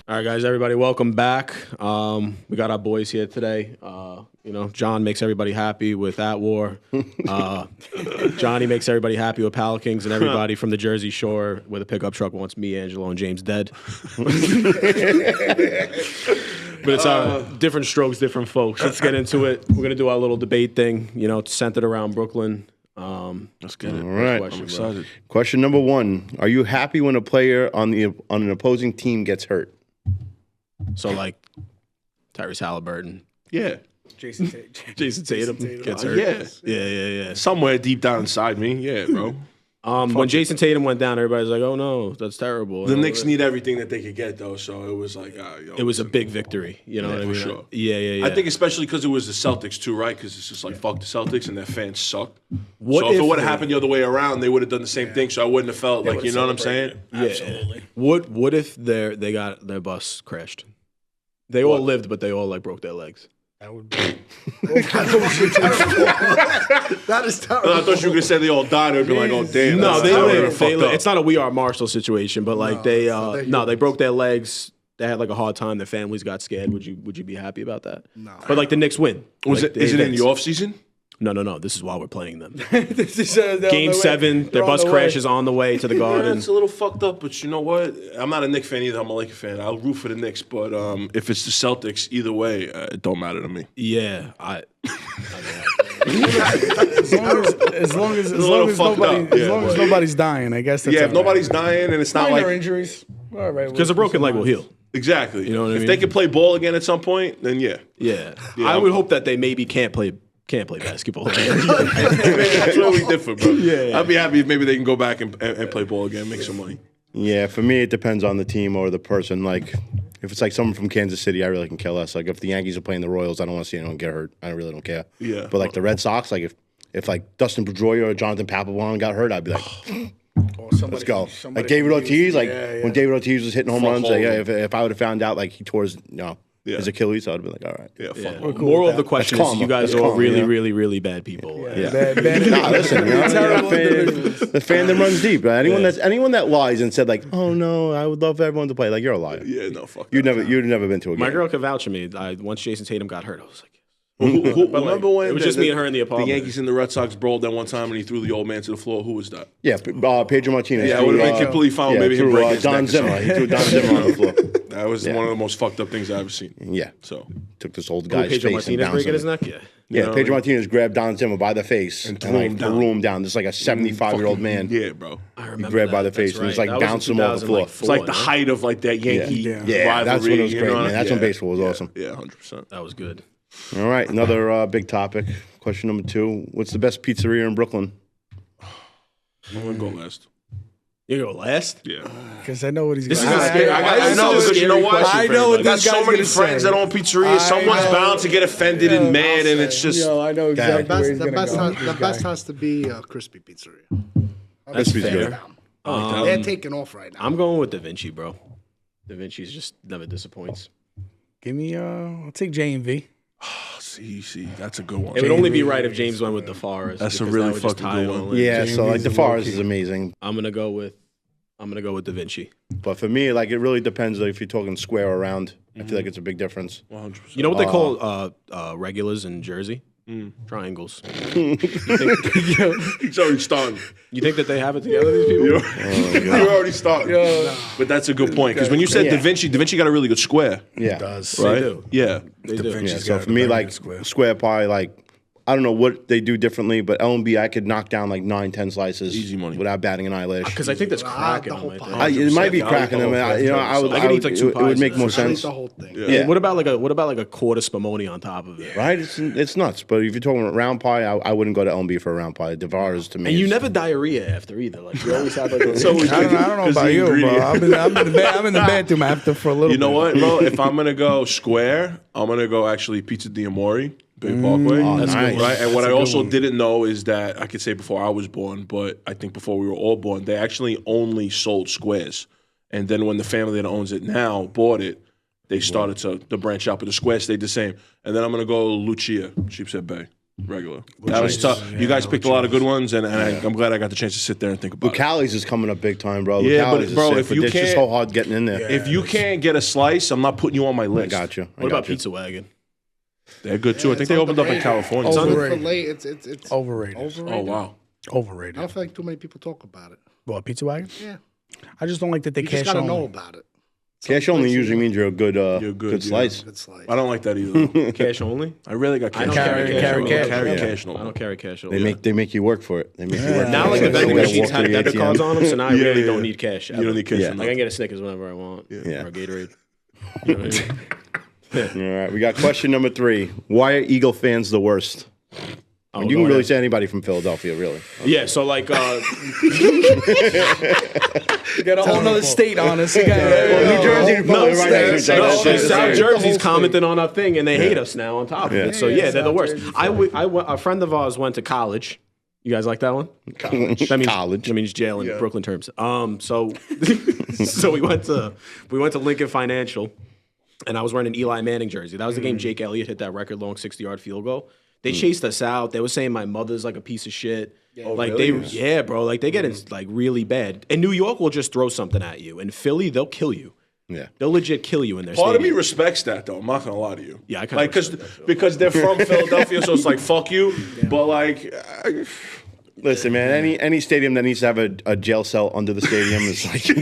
All right, guys, everybody, welcome back. We got our boys here today. John makes everybody happy with At War. Johnny makes everybody happy with Pallet Kings, and everybody from the Jersey Shore with a pickup truck wants me, Angelo, and James dead. But it's different strokes, different folks. Let's get into it. We're going to do our little debate thing, centered around Brooklyn. Let's get it. All right. I'm excited. Question number 1. Are you happy when a player on an opposing team gets hurt? So, like, Tyrese Halliburton. Yeah. Jason Tatum gets hurt. Yeah. Somewhere deep down inside me, yeah, bro. When Jason Tatum went down, everybody's like, "Oh no, that's terrible." The Knicks need everything that they could get, though, so it was like, it was a big victory. You know what I mean? For sure. Yeah. I think especially because it was the Celtics too, right? Because it's just like fuck the Celtics and their fans suck. What so if it would have happened the other way around, they would have done the same thing. So I wouldn't have felt like, you know what I'm saying? Yeah. Absolutely. What if they got their bus crashed? They all lived, but they all like broke their legs. That would be. That is terrible. I thought you were gonna say they all died. I'd be like, oh damn. No, they lived. Up. It's not a We Are Marshall situation, but like they broke their legs. They had like a hard time. Their families got scared. Would you be happy about that? No. But like the Knicks win. Is it in the off season? No. This is while we're playing them. This is, Game 7. Their bus crashes on the way to the Garden. Yeah, it's a little fucked up, but you know what? I'm not a Knicks fan either. I'm a Lakers fan. I'll root for the Knicks, but if it's the Celtics, either way, it don't matter to me. Yeah, as long as nobody's dying, I guess. That's if nobody's dying and it's not minor like injuries, all right. because a broken leg will heal. Exactly. You know what I mean? If they can play ball again at some point, then yeah. I would hope that they maybe can't play basketball again. That's where we differ, bro. Yeah. I'd be happy if maybe they can go back and play ball again, make some money. Yeah, for me, it depends on the team or the person. Like, if it's like someone from Kansas City, I really can care less. Like, if the Yankees are playing the Royals, I don't want to see anyone get hurt. I really don't care. Yeah. But, like, the Red Sox, like, if like, Dustin Pedroia or Jonathan Papelbon got hurt, I'd be like, let's go. Like, David Ortiz, when David Ortiz was hitting home runs, like, if I would have found out, like, he tore his Achilles, I'd be like, all right. Yeah, fuck. Moral of the question is you guys are all really bad people. Yeah. Nah, listen, the fandom runs deep. Right? Anyone that lies and said like, oh no, I would love everyone to play, like, you're a liar. Yeah, no, fuck. You'd never been to a game. My girl can vouch for me. Once Jason Tatum got hurt, I was like, remember when it was just me and her in the apartment. The Yankees and the Red Sox brawled that one time and he threw the old man to the floor. Who was that? Yeah, Pedro Martinez. Yeah, I would have been completely fine with maybe him breaking his Don neck. Zimmer. He threw Don Zimmer on the floor. That was one of the most fucked up things I've ever seen. Yeah. So took this old guy's Pedro face and Martinez bounced breaking him. his neck? Yeah. Yeah, Pedro Martinez grabbed Don Zimmer by the face and threw him down. Just like a 75-year-old man. Yeah, bro. I remember He grabbed that. by the face and That's just like right. bounced him off the floor. It's like the height of like that Yankee rivalry. Yeah, that's when it was great, man. That's when Yeah. baseball was awesome. Yeah, 100%. That was good. All right, another big topic. Question number 2. What's the best pizzeria in Brooklyn? I'm going to go last. You go last? Yeah. Because I know what he's This going is to a scary. I know, because you know what? I know what I got this guy's so many gonna friends say. that own pizzerias. Someone's bound to get offended and mad, and it's just. I know exactly where he's The going to go. best has to be Crispy Pizzeria. That's Crispy's fair. good. They're taking off right now. I'm going with Da Vinci, bro. Da Vinci's just never disappoints. Give me, I'll take J&V. See, that's a good one. It would only be right if James went with the Forest. That's a because really that would just fucking tie good it one. all in. Yeah, so like JMV's the a Forest low-key. is amazing. I'm gonna go with Da Vinci. But for me, like, it really depends. Like, if you're talking square or round, I feel like it's a big difference. 100%. You know what they call regulars in Jersey? Triangles. He's already starting. You think that they have it together, these people? You're already starting. But that's a good point. Because when you said Da Vinci got a really good square. Yeah. Does. Right? They do. Yeah. They do. Yeah, so for me, like, square pie, like, I don't know what they do differently, but L&B, I could knock down like 9-10 slices Easy money. without batting an eyelash. Because I think that's cracking the them. whole I think. pie. It might be cracking them. I would. I could eat like 2 it would pies make of more that. I sense. the whole thing. Yeah. What about like a quarter spumoni on top of it? Right? It's nuts. But if you're talking about round pie, I wouldn't go to L&B for a round pie. Devar's to me. And you is- never diarrhea after either. Like you always have like a So I don't know about you, bro. I'm in the bathroom after for a little bit. You know what, bro? If I'm going to go square, I'm going to go actually Pizza di Amore, Bay Parkway. That's nice. Right? And what I also didn't know is that, I could say before I was born, but I think before we were all born, they actually only sold squares. And then when the family that owns it now bought it, they started to branch out, but the squares stayed the same. And then I'm going to go Lucia, Sheepshead Bay. Regular. That was tough. You guys picked a lot of good ones, and I'm glad I got the chance to sit there and think about it. Lucali's is coming up big time, bro. Yeah, but Lucali's bro, sick, if but you it's just can't- so hard getting in there. If you can't get a slice, I'm not putting you on my I list. got you. What about Pizza Wagon? They're good too. I think they opened up in California. It's too. overrated. It's Overrated. Oh wow. I Overrated. don't feel like too many people talk about it. What, Pizza Wagon? Yeah. I just don't like that they You just cash gotta only. know about it. Cash only usually means you're a good, good, good slice. Good slice. I don't like that either. Cash only? I really got cash. I don't carry cash. Carry Yeah. cash. I No. don't carry cash. They make you work for it. They make you work. Now, for like it. the vending You gotta machines walk have through the debit ATM. cards on them, so now I Yeah, really yeah. don't need cash. You don't need cash. Yeah. for Like I can nothing. get a Snickers whenever I want, Yeah. or a Gatorade. You know what I mean? All right, we got question number 3. Why are Eagle fans the worst? And you can really say anybody from Philadelphia, really. Yeah, so like, You got a whole nother state on us. You got New Jersey, no, right next to each other. South Jersey's commenting on our thing, and they hate us now on top of it. So yeah, they're the South worst. Jersey's A friend of ours went to college. You guys like that one? That means College. That means jail in Brooklyn terms. So so we went to Lincoln Financial, and I was wearing an Eli Manning jersey. That was the game Jake Elliott hit that record long 60-yard field goal. They chased us out. They were saying my mother's like a piece of shit. Like really? bro. Like they get it like really bad. And New York will just throw something at you. And Philly, they'll kill you. Yeah. They'll legit kill you in their Part of me stadium. respects that though. I'm not gonna lie to you. Yeah, I kinda like respect because they're from Philadelphia, so it's like fuck you. But like, Listen, man. Any stadium that needs to have a jail cell under the stadium is like you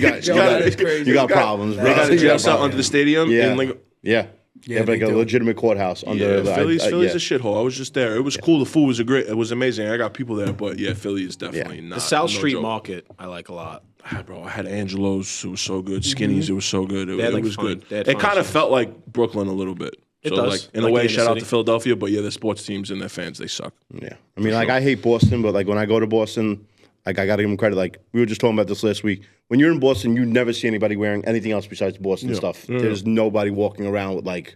got problems, bro. they got a You jail got cell problems. under the stadium. Yeah. And like, Yeah. They have like they a do. legitimate courthouse under yeah, the Philly's yeah. a shithole. I was just there. It was cool. The food was it was amazing. I got people there, but yeah, Philly is definitely not. The South no Street joke. Market, I like a lot. Bro, I had Angelo's. It was so good. Skinny's. It was so good. It, had, it like, was fun- good. they had It fun kind of shit. felt like Brooklyn a little bit. It so does. like in Like a way, the inner shout out city. to Philadelphia. But yeah, the sports teams and their fans, they suck. Yeah. I mean, like, I hate Boston, but, like, when I go to Boston, like, I got to give them credit. Like, we were just talking about this last week. When you're in Boston, you never see anybody wearing anything else besides Boston stuff. There's nobody walking around with, like,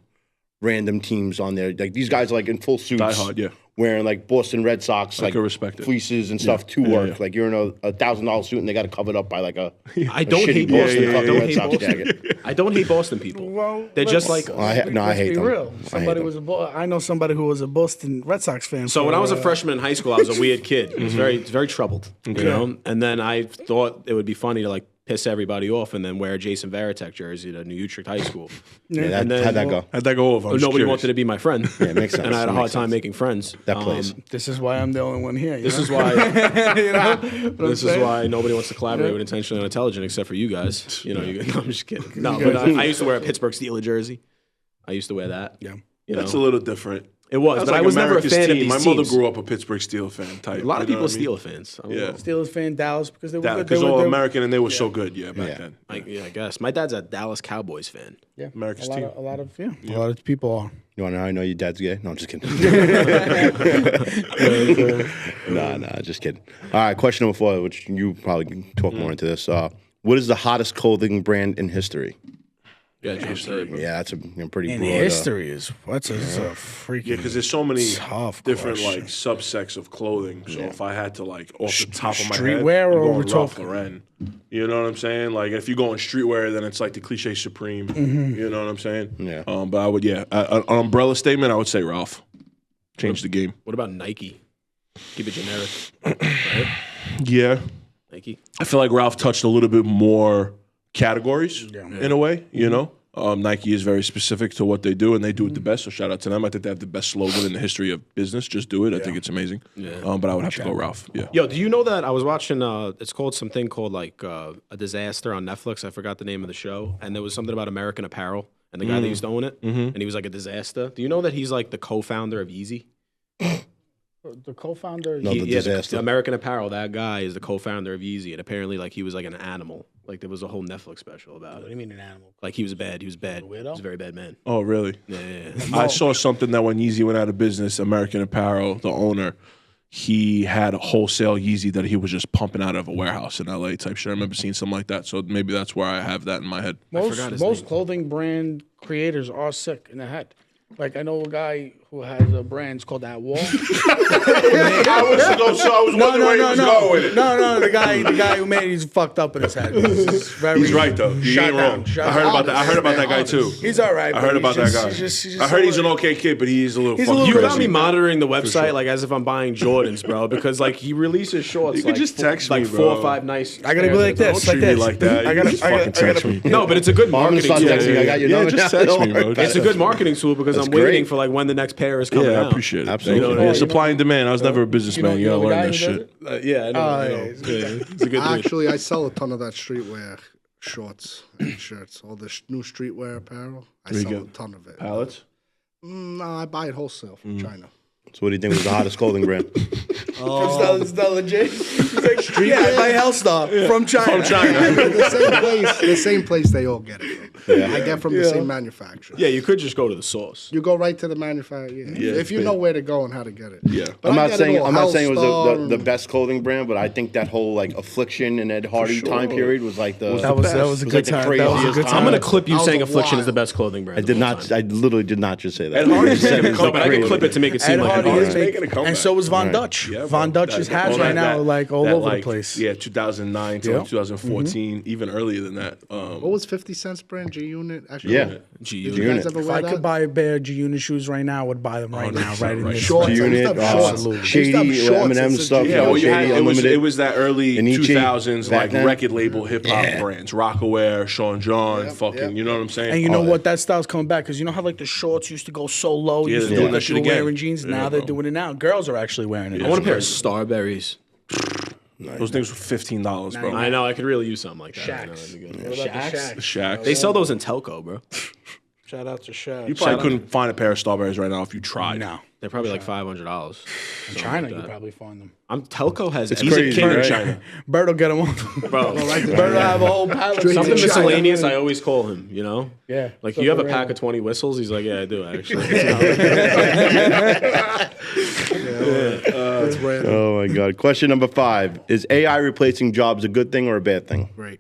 random teams on there. Like, these guys are, like, in full suits. Die hard, yeah. Wearing, like, Boston Red Sox, like, could respect it. fleeces and stuff to work. Like, you're in a $1,000 suit, and they got to cover it up by, like, a I don't shitty hate Boston Boston. I fucking don't Red hate Sox Boston. jacket. I don't hate Boston people. Well, They're just like. I hate let's be them. real. I hate Somebody them. was I know somebody who was a Boston Red Sox fan. So for, when I was a freshman in high school, I was a weird kid. I was very troubled, you know. And then I thought it would be funny to like piss everybody off and then wear a Jason Varitek jersey to New Utrecht High School. Yeah, And then- how'd that go? How'd that go over? Nobody wanted to be my friend. Yeah, it makes sense. And I had a It hard makes time sense. making friends. That plays. This is why I'm the only one here. This is why. you know. This is why nobody wants to collaborate with Intentionally Unintelligent except for you guys. You know, no, I'm just kidding. No, but I used to wear a Pittsburgh Steelers jersey. I used to wear that. Yeah. You That's know? a little different. It was, That's but like I was never a America's fan of team. these My teams. mother grew up a Pittsburgh Steelers fan type. A lot of you know people what I mean? Steelers fans. I don't Yeah. know. Steelers fan, Dallas, because they were good. Because They all were- American and they were so good. Yeah, back Yeah. then. I guess. My dad's a Dallas Cowboys fan. Yeah, America's a lot team. Of, a lot of people are. You want to know how I know your dad's gay? No, I'm just kidding. Nah, just kidding. All right, question number 4, which you probably can talk more into this. What is the hottest clothing brand in history? Yeah, history. Yeah, that's a pretty And broad. history is what's a freaking Yeah, because there's so many tough different question. like subsects of clothing. So if I had to like off the top of my Streetwear head, I'm or going we're Ralph talking- Lauren. You know what I'm saying? Like if you go in streetwear, then it's like the cliche Supreme. You know what I'm saying? Yeah. But I would an umbrella statement. I would say Ralph. Change the game. What about Nike? Keep it generic. Right? Yeah. Nike. I feel like Ralph touched a little bit more categories in a way, you know? Nike is very specific to what they do, and they do it the best, so shout out to them. I think they have the best slogan in the history of business. Just do it. I think it's amazing. Yeah. But I would have to go Ralph. Yeah. Yo, do you know that I was watching? It's called something called like A Disaster on Netflix. I forgot the name of the show, and there was something about American Apparel and the guy that used to own it, and he was like a disaster. Do you know that he's like the co-founder of Yeezy? The co-founder. No, the disaster. The American Apparel. That guy is the co-founder of Yeezy, and apparently, like he was like an animal. Like there was a whole Netflix special about What do it. you mean an animal? Like he was bad. He was bad. He weirdo? was a very bad man. Oh, really? Yeah. I saw something that when Yeezy went out of business, American Apparel, the owner, he had a wholesale Yeezy that he was just pumping out of a warehouse in LA type shit. I remember seeing something like that. So maybe that's where I have that in my head. forgot his Most name. clothing brand creators are sick in the head. Like I know a guy who has a brand. It's called That Wall. I was wondering where he was going with it. No, the guy who made it, he's fucked up in his head. He's right though. He ain't wrong. I heard about that guy too. He's all right. I heard about that guy. I heard he's an okay kid, but he's a little fucking You got crazy. me monitoring the website like as if I'm buying Jordans, bro, because like he releases shorts. You can just text me, like bro. 4 or 5 nice. I gotta be like this, Don't treat me like that. I You gotta just fucking text me. No, but it's a good I'm gonna marketing start tool. texting. I got your number. just now. text Don't me, worry bro. about It's a it. good marketing tool because That's I'm waiting great. for like when the next pair is coming Yeah, I out. appreciate it. Absolutely. Thank you. Yeah, supply and demand. I was never a businessman. You gotta learn that shit. Yeah, I know. It's a good dude. Actually, I sell a ton of that streetwear shorts and shirts. All the new streetwear apparel. I Where you sell a get ton of it. Pallets? No, I buy it wholesale from China. So what do you think was the hottest clothing brand? Is that legit? He's like, yeah, I buy Hellstar from China. The same place they all get it from. I get from the same manufacturer. Yeah, you could just go to the source. You go right to the manufacturer. Yeah. If you know where to go and how to get it. Yeah. But I'm I not get saying it all. I'm not saying it was Hellstar the best clothing brand, but I think that whole like Affliction and Ed Hardy time period was like the That was a was good like the time. That was a craziest good time. time. I'm gonna clip you That was saying a Affliction is the while. best clothing brand. I of did all not. time. I literally did not just say that. Ed Hardy's making a No, but I can comeback. clip it to make it Ed seem like Hardy Ed is Hardy. making a comeback. and so is Von Right. Dutch. Yeah, Von bro. Dutch is That- has all right that- now, that- like all that, over like, the place. Yeah, 2009 to like 2014, even earlier than that. What was 50 Cent's brand? G Unit? Actually, Yeah. Did G-Unit. you guys ever If wear I that? could buy a pair of G-Unit shoes right now, I would buy them right now, right in this. Shorts. G Unit, Shorts. Absolutely. Shady, Shorts. Eminem It's a stuff. G- Yeah, well, you had, Shady, it Unlimited. was that early Anichi 2000s back like then. record label hip hop brands, Rockaware, Sean John, fucking, you know what I'm saying? And you know Oh, what? That style's coming back because you know how like the shorts used to go so low. Yeah, used they're to doing look that shit like you were again. wearing jeans. Yeah, Now they're bro. doing it now. Girls are actually wearing it. I want a pair of Starberries. Those things were $15, bro. I know. I could really use something like that. Shaqs. Right now. That'd be good. What about the Shaqs? Shaq. They sell those in Telco, bro. Shout out to Shaq. You probably couldn't find a pair of Starberries right now if you tried. No. They're probably like $500. In China, you probably find them. Telco has. He's crazy, a king right? of China. Bert will get them all. Bro, Bert will have a whole pallet. something to China. miscellaneous. I always call him. You know. Yeah. Like, you have a pack of 20 whistles? He's like, yeah, I do actually. That's random. Oh my God. Question number 5: Is AI replacing jobs a good thing or a bad thing? Great.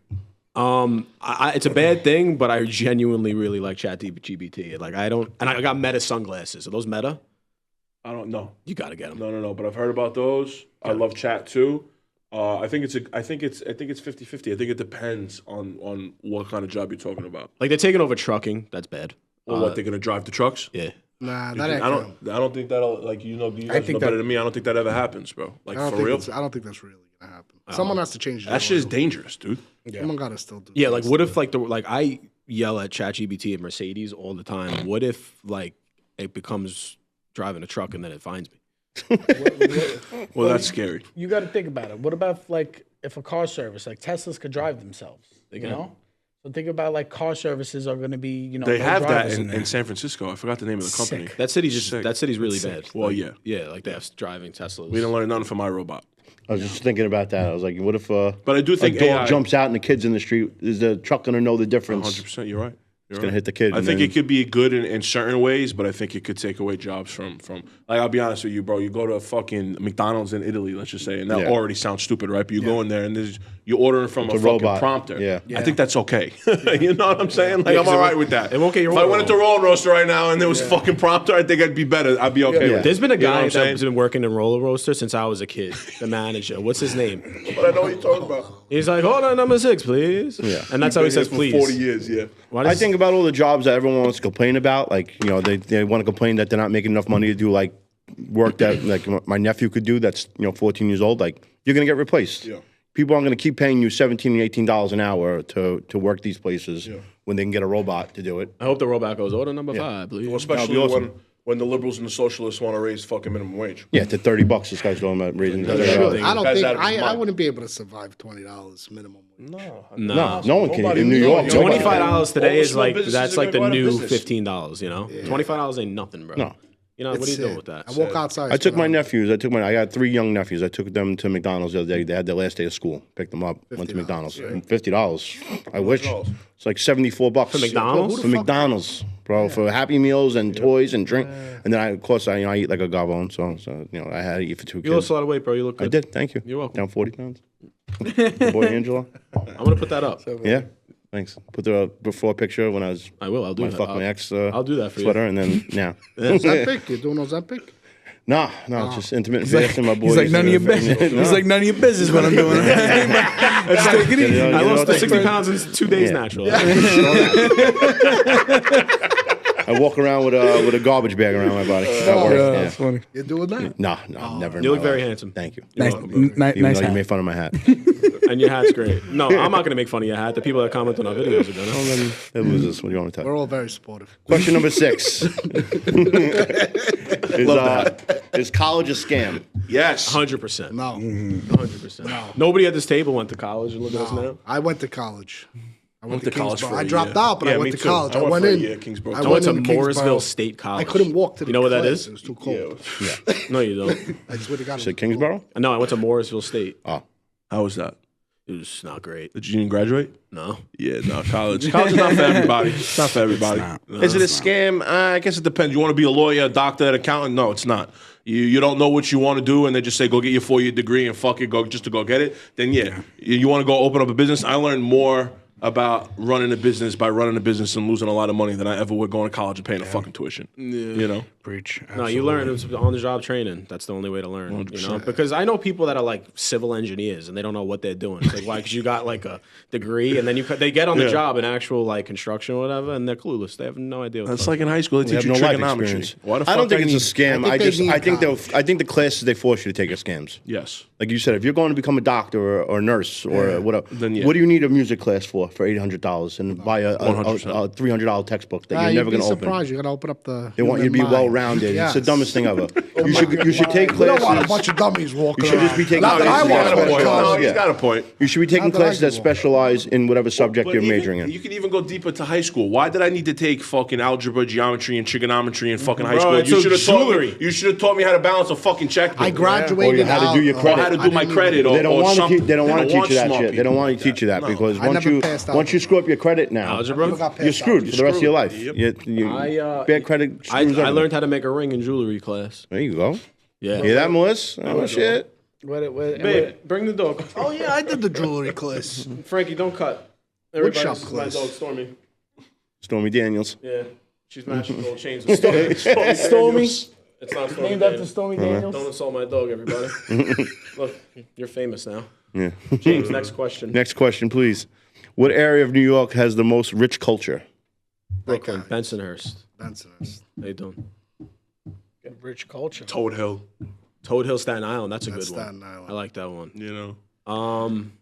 It's a bad thing, but I genuinely really like ChatGPT. Like, I don't, and I got Meta sunglasses. Are those Meta? I don't know. You got to get them. No. But I've heard about those. I love chat too. I think it's 50-50. I think it depends on what kind of job you're talking about. Like, they're taking over trucking. That's bad. Or what they're gonna drive the trucks. Yeah. Nah, I that ain't true. don't think that'll like you guys think know that- better than me. I don't think that ever happens, bro. Like for real. I don't think that's really gonna happen. Someone has to change That shit is dangerous, dude. Someone gotta still do. Yeah, like, what if, like, I yell at ChatGPT and Mercedes all the time. What if, like, it becomes driving a truck and then it finds me? Well, that's scary. You got to think about it. What about if a car service like Teslas could drive themselves? You know. So think about like car services are going to be They no have that drivers in there. San Francisco. I forgot the name of the company. Sick. That city's Sick. really bad. Well, Like, yeah. Yeah, like, they have driving Teslas. We didn't learn nothing from iRobot. I was just thinking about that. I was like, what if But I do a think dog AI jumps out and the kid's in the street? Is the truck going to know the difference? 100%. You're right. It's going to hit the kid. I and think then- it could be good in certain ways, but I think it could take away jobs from like, I'll be honest with you, bro. You go to fucking McDonald's in Italy, let's just say, and that Yeah. already sounds stupid, right? But you go in there and you're ordering from a a fucking robot. prompter. Yeah. I think that's okay. You know what I'm saying? Like, I'm all right with that. it won't get your If I own went into Roll Roaster right now and there was a fucking prompter, I think I'd be better. I'd be okay with it. There's been a You know what guy I'm saying? that's been working in Roller Roaster since I was a kid. The manager. What's his name? But I know what you're talking about. He's like, hold on, number 6, please. Yeah. And that's how he says, For please. 40 years, yeah. Why I does- think about all the jobs that everyone wants to complain about. Like, you know, they want to complain that they're not making enough money to do like work that like my nephew could do. That's 14 years old. Like, you're gonna get replaced. Yeah. People aren't gonna keep paying you $17 and $18 an hour to work these places when they can get a robot to do it. I hope the robot goes, order number 5, please. Well, especially That'd be awesome. when the liberals and the socialists want to raise fucking minimum wage. Yeah, to $30. This guy's going about raising. That's $30. true. I don't Guy's think out of his I mind. wouldn't be able to survive $20 minimum wage. No, no one can Nobody in New in New York. York. nobody can. $25 today All the is small like, businesses that's are like the gonna go out of new business. $15, you know? $25 ain't nothing, bro. No. You know, what are you doing with that? I walk outside. I took my nephews. I got 3 young nephews. I took them to McDonald's the other day. They had their last day of school. Picked them up. Went to McDonald's. $50. I wish. It's like $74 for McDonald's? For McDonald's, bro. For Happy Meals and toys and drink. And then of course I eat like a gobble. So I had to eat for 2 kids. You lost a lot of weight, bro. You look good. I did. Thank you. You're welcome. Down 40 pounds. My boy Angela. I'm going to put that up. Yeah. Thanks. Put the before picture when I was. I will. I'll do that. Fuck my ex. I'll do that for sweater, you. and then yeah. Ozempic? You doing Ozempic? No, it's just intermittent fasting. My boys. He's like none of your business. He's like none of your business what I'm doing. Let's take it easy. I lost the 60 pounds in 2 days naturally. I walk around with a garbage bag around my body. That's funny. You're doing that? No, never. You look very handsome. Thank you. Nice, Even nice though you hat. made fun of my hat. And your hat's great. No, I'm not going to make fun of your hat. The people that comment on our videos are going to. It loses. What do you want me to tell We're you? all very supportive. Question number 6. Is college a scam? Yes. 100%. No. 100%. No. Nobody at this table went to college and look at us now. I went to college. I went to college Kingsborough. for a I dropped year. out, but I Yeah, went me to too. college. I I went went for a in. year at Kingsborough. I I went to in Kingsborough. Morrisville State College. I couldn't walk to the You know what that class. is? It was too cold. No, you don't. I swear to God. Said Kingsborough? No, I went to Morrisville State. Oh, How was that? It was not great. Did you even graduate? No. Yeah, no, college. College is not for everybody. It's not for everybody. Is it a scam? I guess it depends. You want to be a lawyer, a doctor, an accountant? No, it's not. You don't know what you want to do, and they just say, go get your 4-year degree and fuck it, go just to go get it. Then, yeah. You want to go open up a business? I learned more about running a business by running a business and losing a lot of money than I ever would going to college and paying a fucking tuition. You know? Preach. No, you learn it's on-the-job training. That's the only way to learn. You know, because I know people that are like civil engineers and they don't know what they're doing. It's like why? Because you got like a degree and then they get on the job in actual like construction or whatever, and they're clueless. They have no idea. What That's like in high school. They they teach have you no life trigonometry. experience. Why the fuck I don't think it's a scam. I think they need I think the classes they force you to take are scams. Yes. Like you said, if you're going to become a doctor or a nurse or whatever, Then yeah. what do you need a music class for $800 and buy a $300 textbook that you're never going to open? Surprised. You got to open up the. They want you to be human mind. well-rounded. Yes. It's the dumbest thing ever. You should take We don't want a classes. bunch of dummies walking You should around. just be taking Not that I classes. want He's got a to point. No, college. he's got a point. You should be taking Not that I classes that do. specialize in whatever subject you're majoring in. You could even go deeper to high school. Why did I need to take fucking algebra, geometry, and trigonometry in fucking high Bro, school? it's You so should have taught jewelry. me. You should have taught me how to balance a fucking checkbook. I graduated. Or you had to do your Or credit. how to do my credit. Or, They don't or want to. something. They don't want to teach you that smart shit. They people don't want like to teach you that No. because I never passed once you screw up your credit now, algebra. you're screwed for the rest of your life. Yep. Bad credit. I screws everything. learned how to make a ring in jewelry class. There you go. Yeah. Hear that, Melissa? Oh shit. Babe, bring the dog. Oh yeah, I did the jewelry class. Frankie, don't cut. Wood shop This is my class. dog, Stormy. Stormy Daniels. Yeah. She's matching gold chains with Stormy. Stormy? It's not Stormy. Named after Daniels. Stormy Daniels. Don't insult my dog, everybody. Look, you're famous now. Yeah. James, next question. Next question, please. What area of New York has the most rich culture? Brooklyn, Bensonhurst. Bensonhurst. How you doing? Rich culture. Toad Hill. Toad Hill, Staten Island. That's a That's good one. Staten Island. I like that one. You know. Um,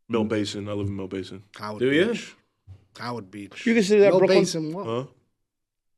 Mill Basin. I live in Mill Basin. Howard do you? Beach. Howard Beach. You consider that Mill Brooklyn? Basin what? Huh?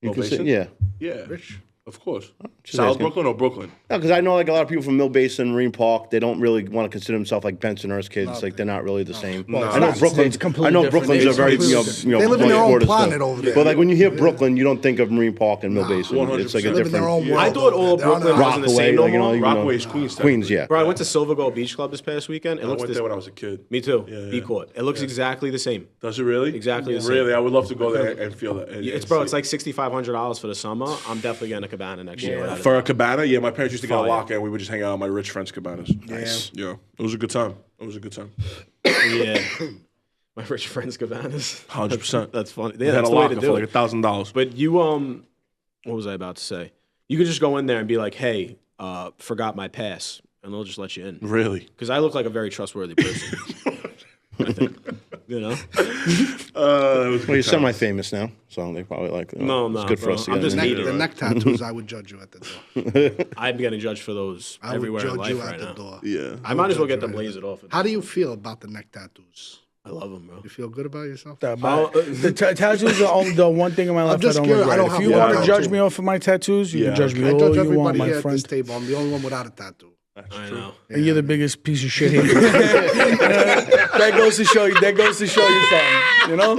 You Mill consider, Basin? yeah. Yeah. Rich. Of course. Just South asking. Brooklyn or Brooklyn? No, because I know like a lot of people from Mill Basin, Marine Park, they don't really want to consider themselves like Bensonhurst kids. Like they're not really the same. Well, I know it's Brooklyn. it's completely I know different. Brooklyn's a It's very completely They live in much their own broader planet stuff. over there. But like when you hear Brooklyn, you don't think of Marine Park and Mill Basin. 100%. It's like a They live in their own different. world. I thought all of They're on Brooklyn their was in the Rockaway, same like, you no know, more. Rockaway's Queens. Queens, yeah. Bro, I went to Silver Gold Beach Club this past weekend. It I looks went this. there when I was a kid. Me too. Yeah, B yeah. Court. It looks exactly the same. Does it really? Exactly the same. Really? I would love to go there and feel that. It's bro. It's like $6,500 for the summer. I'm definitely getting a cabana next year. For a cabana, yeah. My parents used to get a Fire. locker, and we would just hang out at my rich friends' cabanas. Nice. Yeah. It was a good time. It was a good time. Yeah. My rich friends cabanas. 100%. That's funny. They Yeah, had that's a the way locker to for do like it. $1,000. But you what was I about to say? You could just go in there and be like, hey, forgot my pass, and they'll just let you in. Really? Because I look like a very trustworthy person. I think. You know? Well, you're semi-famous now, so they probably like. No, it's no, good for bro. us to I'm get just in. needed. The neck tattoos, I would judge you at the door. I'm getting judged for those I would everywhere in judge life you right at the now. door. Yeah. I might as well get judge them you lasered off. How do you feel about the neck tattoos? I love them, bro. You feel good about yourself? The tattoos are only the one thing in my life I just don't curious. I regret. don't If have you one want to judge tattoo. me off of my tattoos, you Yeah. can judge me I all judge you want, everybody my here at this friend. table. I'm the only one without a tattoo. I know. And you're the biggest piece of shit here. That goes to show you. That goes to show you something. You know,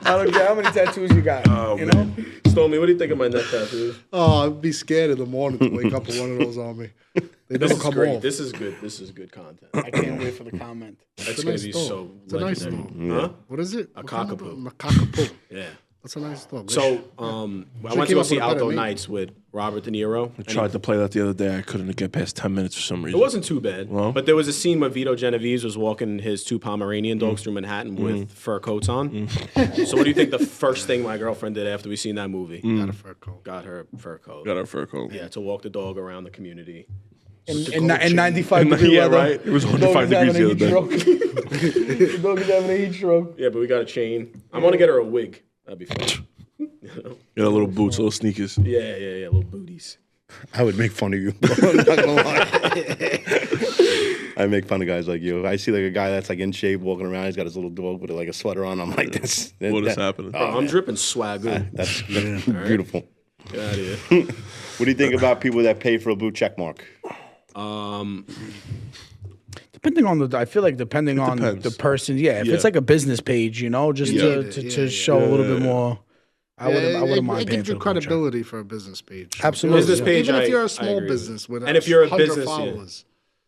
I don't care how many tattoos you got. You know, Stormy, what do you think of my neck tattoos? Oh, I'd be scared in the morning to wake up with one of those on me. They This never is come great. off. This is good. This is good content. I can't wait for the comment. That's a gonna nice be dog. so It's a nice legendary. dog. Huh? What is it? A cockapoo. A cockapoo. Yeah. That's a nice dog. So I went to came go up see with a better Outdoor name. Nights with Robert De Niro. I tried to play that the other day. I couldn't get past 10 minutes for some reason. It wasn't too bad, Well. but there was a scene where Vito Genovese was walking his 2 Pomeranian dogs through Manhattan with fur coats on. So what do you think the first thing my girlfriend did after we seen that movie? Got a fur coat. Got her fur coat. Got our fur coat. Yeah, to walk the dog around the community. In 95 degree Yeah, weather. right? It was The dog 105 is having degrees a the other heat stroke. The dog is having a heat stroke. Yeah, but we got a chain. I want to get her a wig. That'd be fun. Got little boots, little sneakers. Yeah, little booties. I would make fun of you. Bro. I'm not gonna lie. I make fun of guys like you. I see like a guy that's like in shape walking around. He's got his little dog with like a sweater on. I'm like, this. What is happening? Bro, I'm dripping swagoo. That's beautiful. Get out of here. What do you think about people that pay for a blue check mark? Depending on I feel like depending on depends. the person, yeah. If Yeah. it's like a business page, you know, just to show a little bit more. I wouldn't mind It paying gives you for the blue check. credibility for a business page. Absolutely. Business page, Even if you're I a small agree with business with And if you're a 100 business, yeah. followers,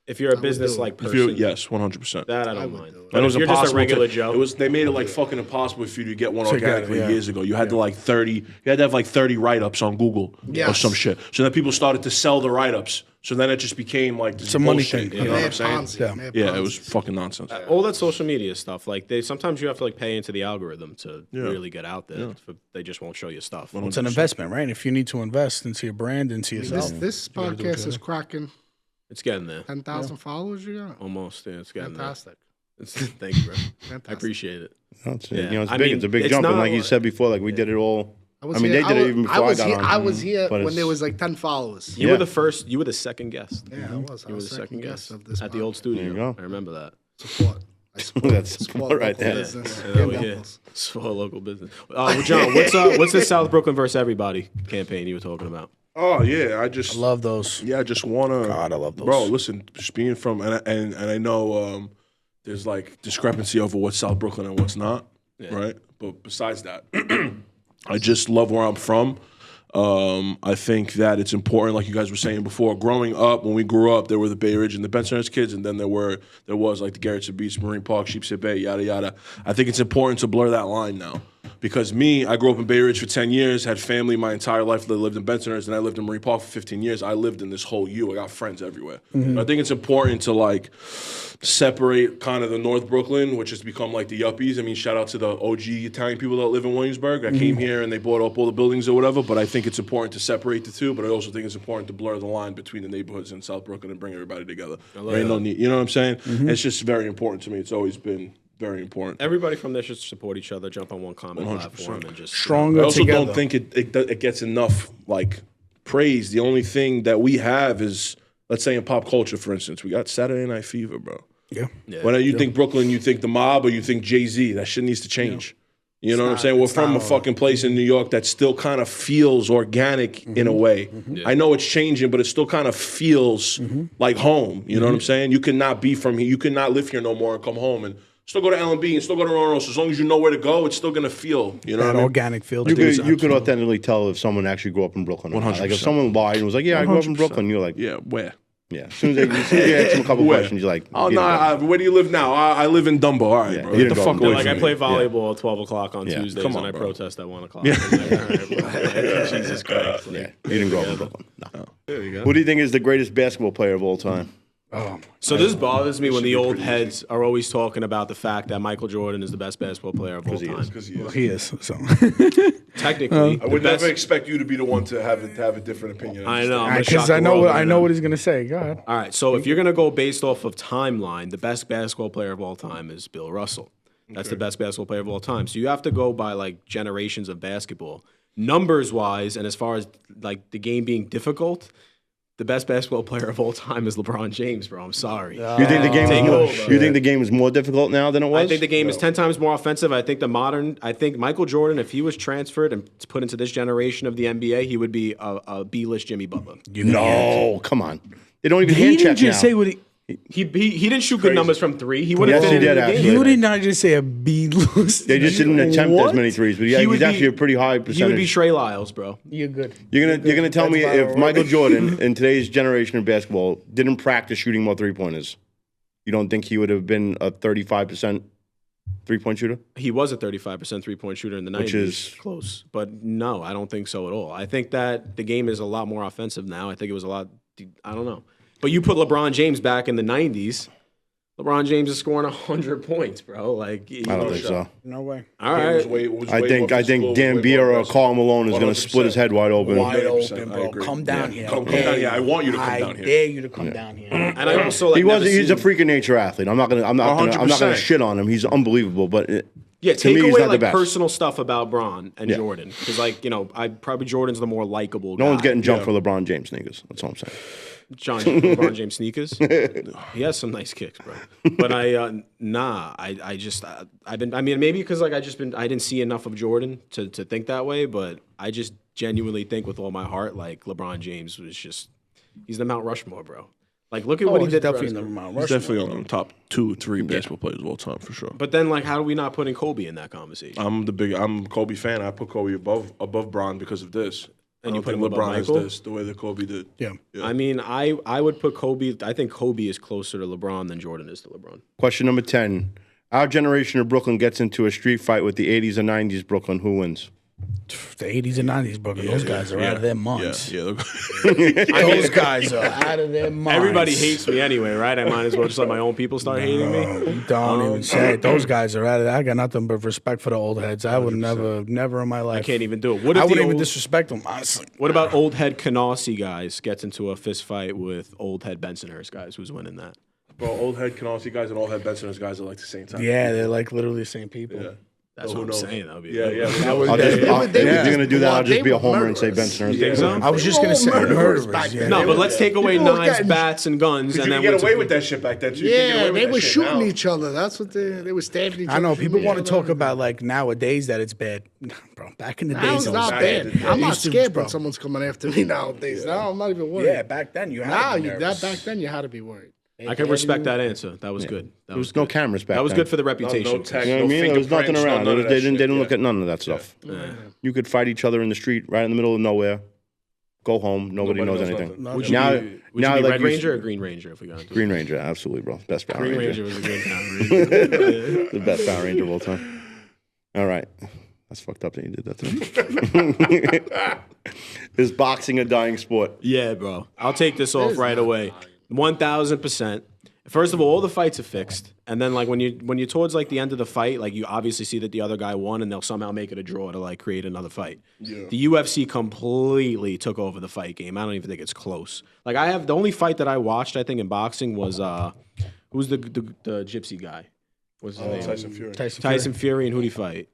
If you're a business like If you're, person, yes, 100%. that I don't mind. do it. But And it if was you're just a impossible regular to, Joe. They made it like fucking impossible for you to get one To get, organically yeah. years ago. You had to like 30. You had to have like 30 write-ups on Google or Yes. some shit. So then people started to sell the write-ups. So then it just became like this It's a money bullshit, thing. You know what I'm Mad saying? Ponzi, mad Yeah, it Ponzi. was fucking nonsense. All that social media stuff, like sometimes you have to like pay into the algorithm to really get out there. They just won't show you stuff. It's an investment, right? If you need to invest into your brand, into yourself. This podcast is cracking It's getting there, 10,000 followers. You got almost. Yeah, it's getting fantastic. there. Thank you, bro. I Fantastic. appreciate it. It's, Yeah. you know, it's I big. mean, it's a big it's jump. And not like you like- said before, like we did it all. I was I mean, here, they did it even before I got here, on. I was here But when it's- there was like 10 followers. You Yeah. were the first. You were the second guest. Yeah, I was. I You were was the second guest of this at the old podcast. studio. There you go. I remember that. Support. I support. That's support right local there. business. Yeah, Get we hear. locals. Small local business. Well, John, what's this South Brooklyn versus everybody campaign you were talking about? Oh, yeah. I just Love those. Yeah, I just want to. God, I love those. Bro, listen, just being from, and I know there's like discrepancy over what's South Brooklyn and what's not, right? But besides that, I just love where I'm from. I think that it's important, like you guys were saying before, growing up, when we grew up, there were the Bay Ridge and the Bensonhurst kids, and then there was like the Gerritsen Beach, Marine Park, Sheepshead Bay, yada, yada. I think it's important to blur that line now. Because I grew up in Bay Ridge for 10 years, had family my entire life that lived in Bensonhurst, and I lived in Marine Park for 15 years. I lived in this whole U. I got friends everywhere. I think it's important to like separate kind of the North Brooklyn, which has become like the yuppies. I mean, shout out to the OG Italian people that live in Williamsburg that came here and they bought up all the buildings or whatever. But I think it's important to separate the two. But I also think it's important to blur the line between the neighborhoods in South Brooklyn and bring everybody together. There ain't no need, you know what I'm saying? It's just very important to me. It's always been very important. Everybody from there should support each other, jump on one common platform, and just Stronger I also together. don't think it gets enough like praise. The only thing that we have is, let's say in pop culture, for instance, we got Saturday Night Fever, bro. Yeah. When you think Brooklyn, you think the mob, or you think Jay-Z. That shit needs to change. You know what I'm saying? We're from a fucking place in New York that still kind of feels organic in a way. I know it's changing, but it still kind of feels like home. You know what I'm saying? You cannot be from here. You cannot live here no more and come home and still go to L&B and still go to Ronos. As long as you know where to go, it's still going to feel, you know That what I mean? organic feel. You could authentically tell if someone actually grew up in Brooklyn. Or not. Like if 100%. someone lied and was like, "Yeah, I grew up in 100%. Brooklyn," you're like, Yeah, where? "Yeah." As soon as you ask them a couple Where? questions, you're like, Oh, "Yeah, no, bro." where do you live now? I live in Dumbo. All right, Yeah, bro. you Get the didn't fuck go- away like from I play me. volleyball at 12 o'clock on Yeah. Tuesdays, Come and on, I bro. protest at 1 o'clock. I'm like, all right, bro. Like, Jesus Christ. Yeah, Like, you didn't grow up in Brooklyn. No. there you go. Who do you think is the greatest basketball player of all time? So this bothers me when the old heads are always talking about the fact that Michael Jordan is the best basketball player of all he time. is. Because he is. He is. So. Technically, I would the best- never expect you to be the one to have a different opinion. I know. I'm gonna Because shock I the know world what right I know now. what he's gonna say. Go ahead. All right, so if you're gonna go based off of timeline, the best basketball player of all time is Bill Russell. That's the best basketball player of all time. So you have to go by like generations of basketball, numbers wise, and as far as like the game being difficult. The best basketball player of all time is LeBron James, bro. I'm sorry. You think the game is Take more? over. You think the game is more difficult now than it was? I think the game is 10 times more offensive. I think Michael Jordan, if he was transferred and put into this generation of the NBA, he would be a B-list Jimmy Butler. No, come on. They don't even He hand didn't check just now. say what he. He didn't shoot good numbers from three. He would have Yes, been he in did, the game. actually. You did not just say a B list. They just didn't attempt as many threes, but yeah, He would he's actually be- a pretty high percentage. He would be Trey Lyles, bro. You're good. You're gonna tell me That's if viral. Michael Jordan in today's generation of basketball didn't practice shooting more 3-pointers, you don't think he would have been a 35% 3-point shooter? He was a 35% three-point shooter in the 90s. Which is close. But no, I don't think so at all. I think that the game is a lot more offensive now. I think it was a lot, I don't know. But you put LeBron James back in the 90s, LeBron James is scoring 100 points, bro. Like, I don't think so. No way. All right. I think Dan Biera or Karl Malone is going to split his head wide open. Wide open, bro. Come down here. Come down here. I want you to come down here. I dare you to come down here. And I also like He's a freak of nature athlete. I'm not gonna shit on him. He's unbelievable, but take me, away like personal stuff about Bron and Jordan, because Jordan's the more likable guy. No one's getting jumped for LeBron James sneakers. That's all I'm saying. LeBron James sneakers. He has some nice kicks, bro. But maybe because I didn't see enough of Jordan to think that way, but I just genuinely think with all my heart, like LeBron James he's the Mount Rushmore, bro. Like, look at what he did. Definitely he's definitely on the top 2-3 baseball players of all time for sure. But then, like, how are we not putting Kobe in that conversation? I'm a Kobe fan. I put Kobe above Bron because of this. And you put him LeBron above Michael? as this, the way that Kobe did. Yeah. I mean, I would put Kobe. I think Kobe is closer to LeBron than Jordan is to LeBron. Question number 10. Our generation of Brooklyn gets into a street fight with the 80s and 90s Brooklyn. Who wins? The 80s and 90s, Brooklyn. Those guys are out of their minds. Yeah. Those guys are out of their minds. Everybody hates me anyway, right? I might as well just let my own people start hating me. Don't even say it. Those guys are out of there. I got nothing but respect for the old heads. I would never in my life. I can't even do it. I wouldn't even disrespect them, honestly. What about old head Canarsie guys gets into a fist fight with old head Bensonhurst guys? Who's winning that? Bro, old head Canarsie guys and old head Bensonhurst guys are like the same time. Yeah, they're like literally the same people. Yeah. That's what I'm saying. That would be Yeah. If you're going to do that, I'll just be a homer and say Bensonhurst. I was just going to say murderers. No, but let's take away knives, bats, and guns. And you then can get away with that shit back then, too. Yeah, they were shooting each other. That's what they were stabbing each other. I know. People want to talk about, like, nowadays that it's bad. Bro, back in the days, it's not bad. I'm not scared when someone's coming after me nowadays. Now I'm not even worried. Yeah, back then you had to be nervous. Back then you had to be worried. I can respect that answer. That was good. There was no cameras back then. That was good for the reputation. No tech, You know what I mean? There was nothing around. They didn't look at none of that stuff. Yeah. You could fight each other in the street right in the middle of nowhere. Go home. Nobody knows anything. Would you be Red Ranger or Green Ranger if we got to do it? Green Ranger, absolutely, bro. Best Power Green Ranger. Ranger was a good Power Ranger. The best Power Ranger of all time. All right. That's fucked up that you did that to me. Is boxing a dying sport? Yeah, bro. I'll take this off right away. 1,000%. First of all the fights are fixed, and then like when you're towards like the end of the fight, like you obviously see that the other guy won, and they'll somehow make it a draw to like create another fight. Yeah. The UFC completely took over the fight game. I don't even think it's close. Like the only fight that I watched, I think in boxing was who's the gypsy guy? What's his name? Tyson Fury. Tyson Fury, and who'd he fight?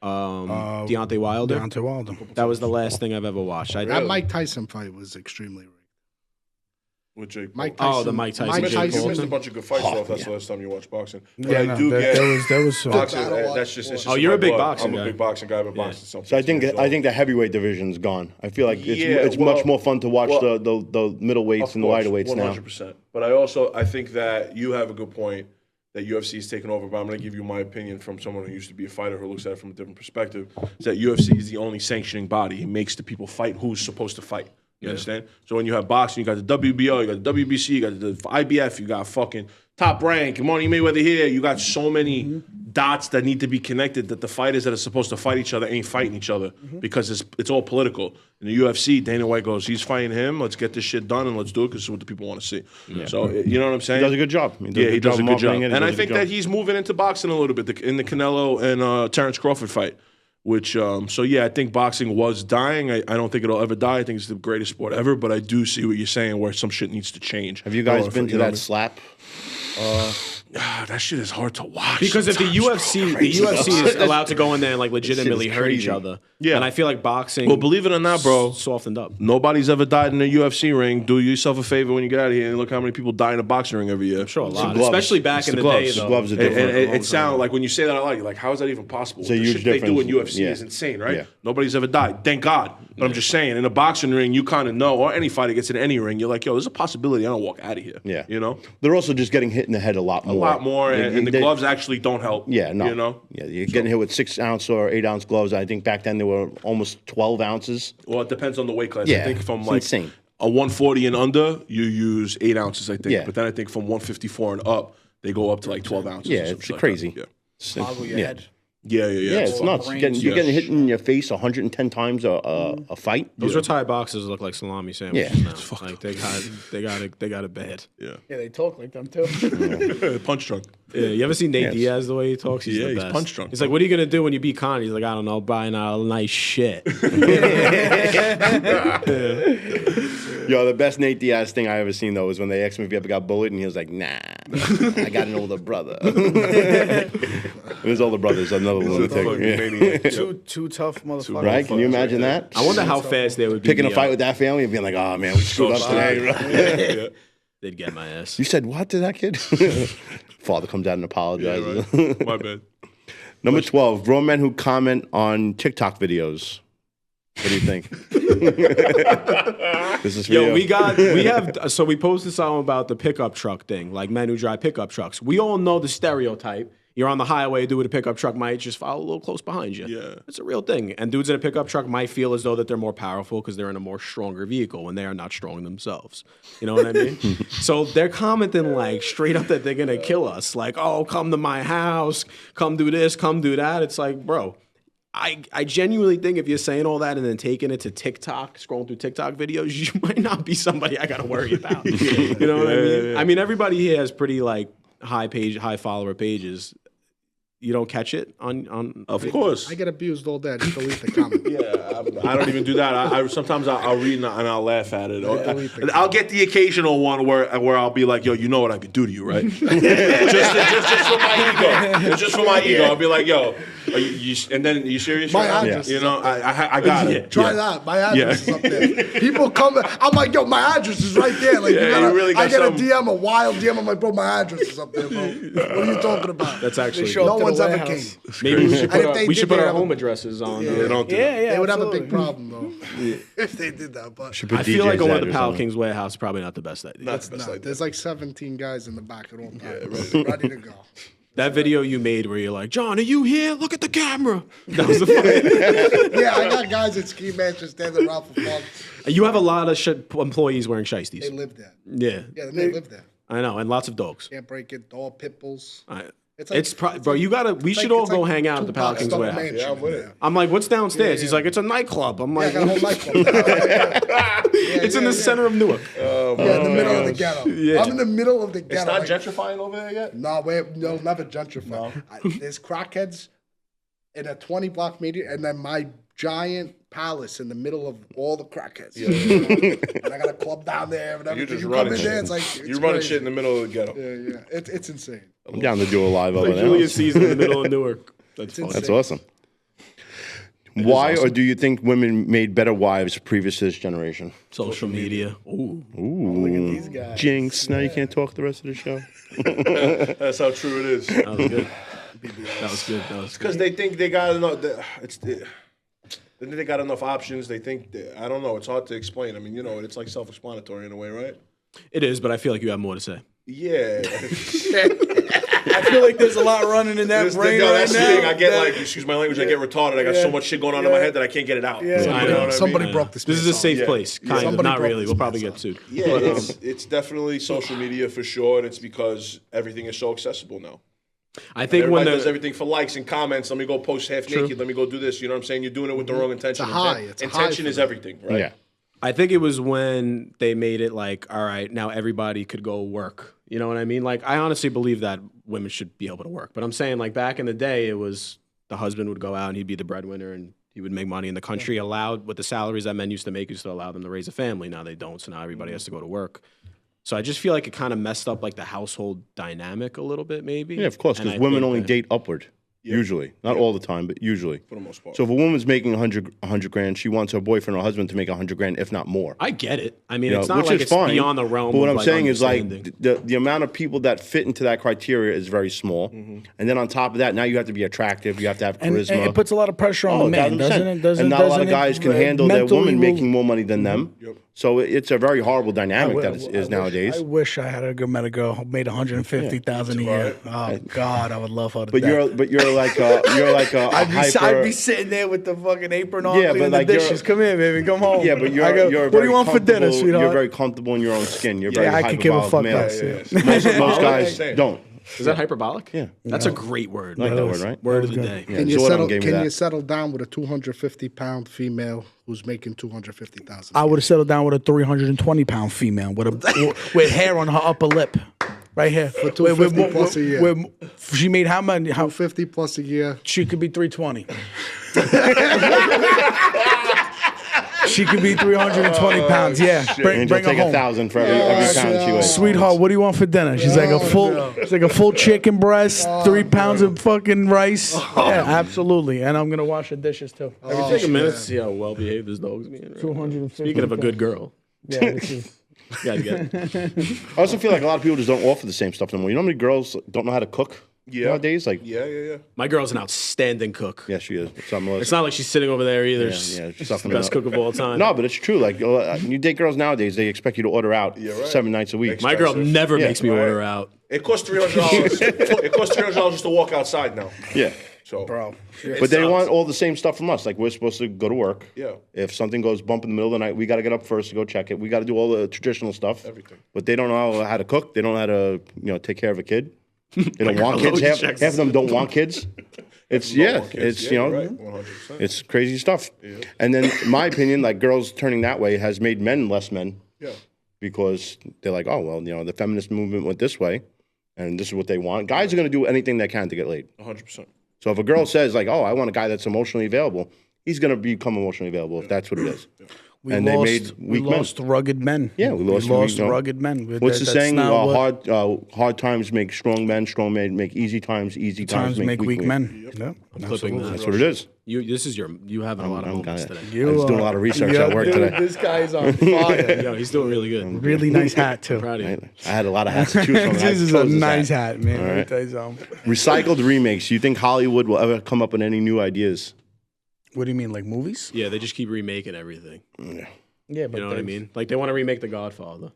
Deontay Wilder. Deontay Wilder. That was the last thing I've ever watched. That Mike Tyson fight was extremely rigged. With Jake Mike Tyson. Oh, the Mike Tyson. You missed a bunch of good fights off. That's the last time you watched boxing. But Yeah, I no, do get there was some. boxing. That's just. It's just Oh, you're a big blood. boxing I'm guy. a big boxing guy, but boxing something. So I think the heavyweight division's gone. I feel like it's much more fun to watch the middleweights and the lighterweights now. 100%. But I think that you have a good point that UFC is taking over. But I'm going to give you my opinion from someone who used to be a fighter who looks at it from a different perspective. Is that UFC is the only sanctioning body. It makes the people fight who's supposed to fight. You understand? So when you have boxing, you got the WBO, you got the WBC, you got the IBF, you got fucking Top Rank, Money Mayweather here. You got so many dots that need to be connected that the fighters that are supposed to fight each other ain't fighting each other because it's all political. In the UFC, Dana White goes, he's fighting him. Let's get this shit done and let's do it because it's what the people want to see. Yeah. So you know what I'm saying? He does a good job. He does a good job. And I think that he's moving into boxing a little bit in the Canelo and Terrence Crawford fight. Which, I think boxing was dying. I don't think it'll ever die. I think it's the greatest sport ever, but I do see what you're saying where some shit needs to change. Have you guys been to that slap? That shit is hard to watch. Because if the UFC is allowed to go in there and like legitimately hurt each other, yeah, and I feel like boxing. Well, believe it or not, bro, softened up. Nobody's ever died in a UFC ring. Do yourself a favor when you get out of here and look how many people die in a boxing ring every year. I'm sure a lot, especially back in the day. The gloves are different. And it sounds like when you say that out loud, you're like, how is that even possible? It's a huge shit they do in difference. UFC is insane, right? Yeah. Nobody's ever died, thank God. But I'm just saying, in a boxing ring, you kind of know, or any fighter gets in any ring, you're like, yo, there's a possibility I don't walk out of here. Yeah, you know. They're also just getting hit in the head a lot more. And the gloves actually don't help. Yeah, no. You know? Yeah, you're getting hit with 6-ounce or 8-ounce gloves. I think back then they were almost 12 ounces. Well, it depends on the weight class. Yeah, I think from it's like insane. A 140 and under, you use 8 ounces, I think. Yeah. But then I think from 154 and up, they go up to like 12 ounces. Yeah, or it's something crazy. Like that. boggle your head. Yeah. Yeah, it's nuts. You're getting hit in your face 110 times a fight. Those retired boxers look like salami sandwiches now. Like they got it bad. Yeah. Yeah, they talk like them too. Punch drunk. Yeah, you ever seen Nate Diaz the way he talks? He's the best. Punch drunk. He's like, "What are you gonna do when you beat Conor?" He's like, "I don't know, buying a nice shit." Yo, the best Nate Diaz thing I ever seen though was when they asked him if he ever got bullied, and he was like, "Nah, I got an older brother." His older brother's another lunatic. Two tough motherfuckers. Right? Can you imagine that? I wonder how fast they would be Picking a fight with that family and being like, "Oh man, we screwed up today." They'd get my ass. You said what to that kid? Father comes out and apologizes. Yeah, right. My bad. Number 12, grown men who comment on TikTok videos. What do you think? This is for you. We posted something about the pickup truck thing, like men who drive pickup trucks. We all know the stereotype. You're on the highway, a dude with a pickup truck might just follow a little close behind you. Yeah. It's a real thing. And dudes in a pickup truck might feel as though that they're more powerful because they're in a more stronger vehicle when they are not strong themselves. You know what I mean? So they're commenting like straight up that they're going to kill us. Like, oh, come to my house, come do this, come do that. It's like, bro, I genuinely think if you're saying all that and then taking it to TikTok, scrolling through TikTok videos, you might not be somebody I got to worry about. You know what I mean? Yeah. I mean, everybody here has pretty like high follower pages. You don't catch it on Of course. I get abused all day. I just delete the comment. I don't even do that. I sometimes I'll read and I'll laugh at it. I'll get the occasional one where I'll be like, "Yo, you know what I could do to you, right?" just for my ego. Just for my ego. I'll be like, "Yo, and then are you serious? My address. You know, I got it. Try that. My address is up there. People come. I'm like, yo, my address is right there. Like, I get a DM, a wild DM. I'm like, bro, my address is up there, bro. What are you talking about? That's actually no one's ever came. Maybe we should put our home addresses on. They don't do that. They would have a big problem though if they did that. But I feel like going to the Pallet Kings warehouse is probably not the best idea. Not the best idea. There's like 17 guys in the back at all times, ready to go. That video you made where you're like, "John, are you here? Look at the camera." That was the fun. Yeah, I got guys at ski matches standing around for fun. You have a lot of employees wearing shiesties. They live there. Yeah. Yeah, they live there. I know, and lots of dogs. Can't break it. All pit bulls. Bro, you gotta. We should all go hang out at the Pallet Kings warehouse. Yeah, I'm with it. I'm like, "What's downstairs?" He's like, "It's a nightclub." I'm like, I got a whole nightclub there. "It's in the center of Newark." In the middle of the ghetto. Yeah. I'm in the middle of the ghetto. It's not gentrifying over there yet? No, never gentrify. No. There's crackheads in a 20-block media, and then my giant palace in the middle of all the crackheads. Yeah. And I got a club down there and everything. You come in there, it's like you're running shit in the middle of the ghetto. Yeah. It's insane. I'm down to do a live over there. Julius Caesar in the middle of Newark. That's fun. That's awesome. Why or do you think women made better wives previous to this generation? Social media. Ooh. Look at these guys. Jinx. Now you can't talk the rest of the show. That's how true it is. That was good. That was good. Because they think they got enough. They think they got enough options. They think I don't know. It's hard to explain. I mean, it's like self-explanatory in a way, right? It is, but I feel like you have more to say. Yeah. I feel like there's a lot running in that brain right that's now. The thing. I get like, excuse my language, I get retarded. I got so much shit going on in my head that I can't get it out. Yeah. Somebody broke this. This is a safe place. Kind of. Not really. this We'll probably place get sued. Yeah, it's definitely social media for sure, and it's because everything is so accessible now. I think everybody does everything for likes and comments. Let me go post half naked. Let me go do this. You know what I'm saying? You're doing it with the wrong intention. Intention is everything, right? Yeah. I think it was when they made it like, all right, now everybody could go work. You know what I mean? Like, I honestly believe that women should be able to work. But I'm saying, like, back in the day, it was the husband would go out and he'd be the breadwinner and he would make money in the country. Allowed with the salaries that men used to make, used to allow them to raise a family. Now they don't. So now everybody has to go to work. So I just feel like it kind of messed up like the household dynamic a little bit, maybe. Yeah, of course, because women only date upward. Usually, not all the time, but usually. For the most part. So if a woman's making 100 grand, she wants her boyfriend or husband to make 100 grand, if not more. I get it. I mean, it's not like it's fine, beyond the realm. But what of I'm saying is like understanding. the amount of people that fit into that criteria is very small. And then on top of that, now you have to be attractive. You have to have charisma. And it puts a lot of pressure on the man, doesn't it? And not a lot of guys can handle their woman making more money than them. Yep. So it's a very horrible dynamic that is nowadays. I wish I had met a girl who made $150,000 a year. Oh God, I would love her to death. You're like a I'd be sitting there with the fucking apron on, cleaning the dishes. Come here, baby, come home. Yeah, but what do you want for dinner, sweetheart? You're very comfortable in your own skin. You're very I could give a fuck male. less. Most guys don't. Is that hyperbolic? Yeah. That's a great word. I like that word, right? Word of the day. Yeah, Can you Jordan gave me that. settle down with a 250-pound female who's making $250,000? I would have settled down with a 320-pound female with hair on her upper lip, right here. For $250 plus a year. She made how many? How 250 plus a year. she could be 320. She could be 320 pounds. Yeah, bring Angel her take home. 1,000 for every pound she weighs. Sweetheart, what do you want for dinner? She's like a full chicken breast, 3 pounds of fucking rice. Yeah, absolutely. And I'm gonna wash the dishes too. Every take a minute to see how well behaved this dog's being. Right? 250. Speaking of a good girl, Yeah, this is. you gotta get it. I also feel like a lot of people just don't offer the same stuff anymore. You know how many girls don't know how to cook nowadays? Like, Yeah. My girl's an outstanding cook. yeah, she is. It's not like she's sitting over there either. She's yeah, the sucking best it up. cook of all time. No, but it's true. Like, you date girls nowadays, they expect you to order out 7 nights a week. My girl expensive. never Yeah, makes me right. order out. It costs $300. It costs $300 just to walk outside now. Yeah. So, Bro. But they want all the same stuff from us. Like, we're supposed to go to work. Yeah. If something goes bump in the middle of the night, we got to get up first to go check it. We got to do all the traditional stuff. Everything. But they don't know how to cook. They don't know how to, take care of a kid. They don't want girl kids. always Half checks of them don't want kids. It's it's right, 100%. it's crazy stuff. And then, in my opinion, like girls turning that way has made men less men. Yeah. Because they're like, oh well, the feminist movement went this way, and this is what they want. Guys are going to do anything they can to get laid. 100%. So if a girl says like, oh, I want a guy that's emotionally available, he's going to become emotionally available if that's what it is. We And they lost rugged men. Yeah, we lost rugged men. What's the That's saying? not what- Hard times make strong men make easy times make weak men. Yeah, Clipping that. That's what it is. You having a lot of moments today. I was doing a lot of research at work today. This guy's on fire. Yo, he's doing really good. Really nice hat too. Proud of you. I had a lot of hats to choose from. This is a nice hat, man. Let me tell you something. Recycled remakes. You think Hollywood will ever come up with any new ideas? What do you mean, like movies? Yeah, they just keep remaking everything. Yeah, but You know what I mean? Like they want to remake The Godfather.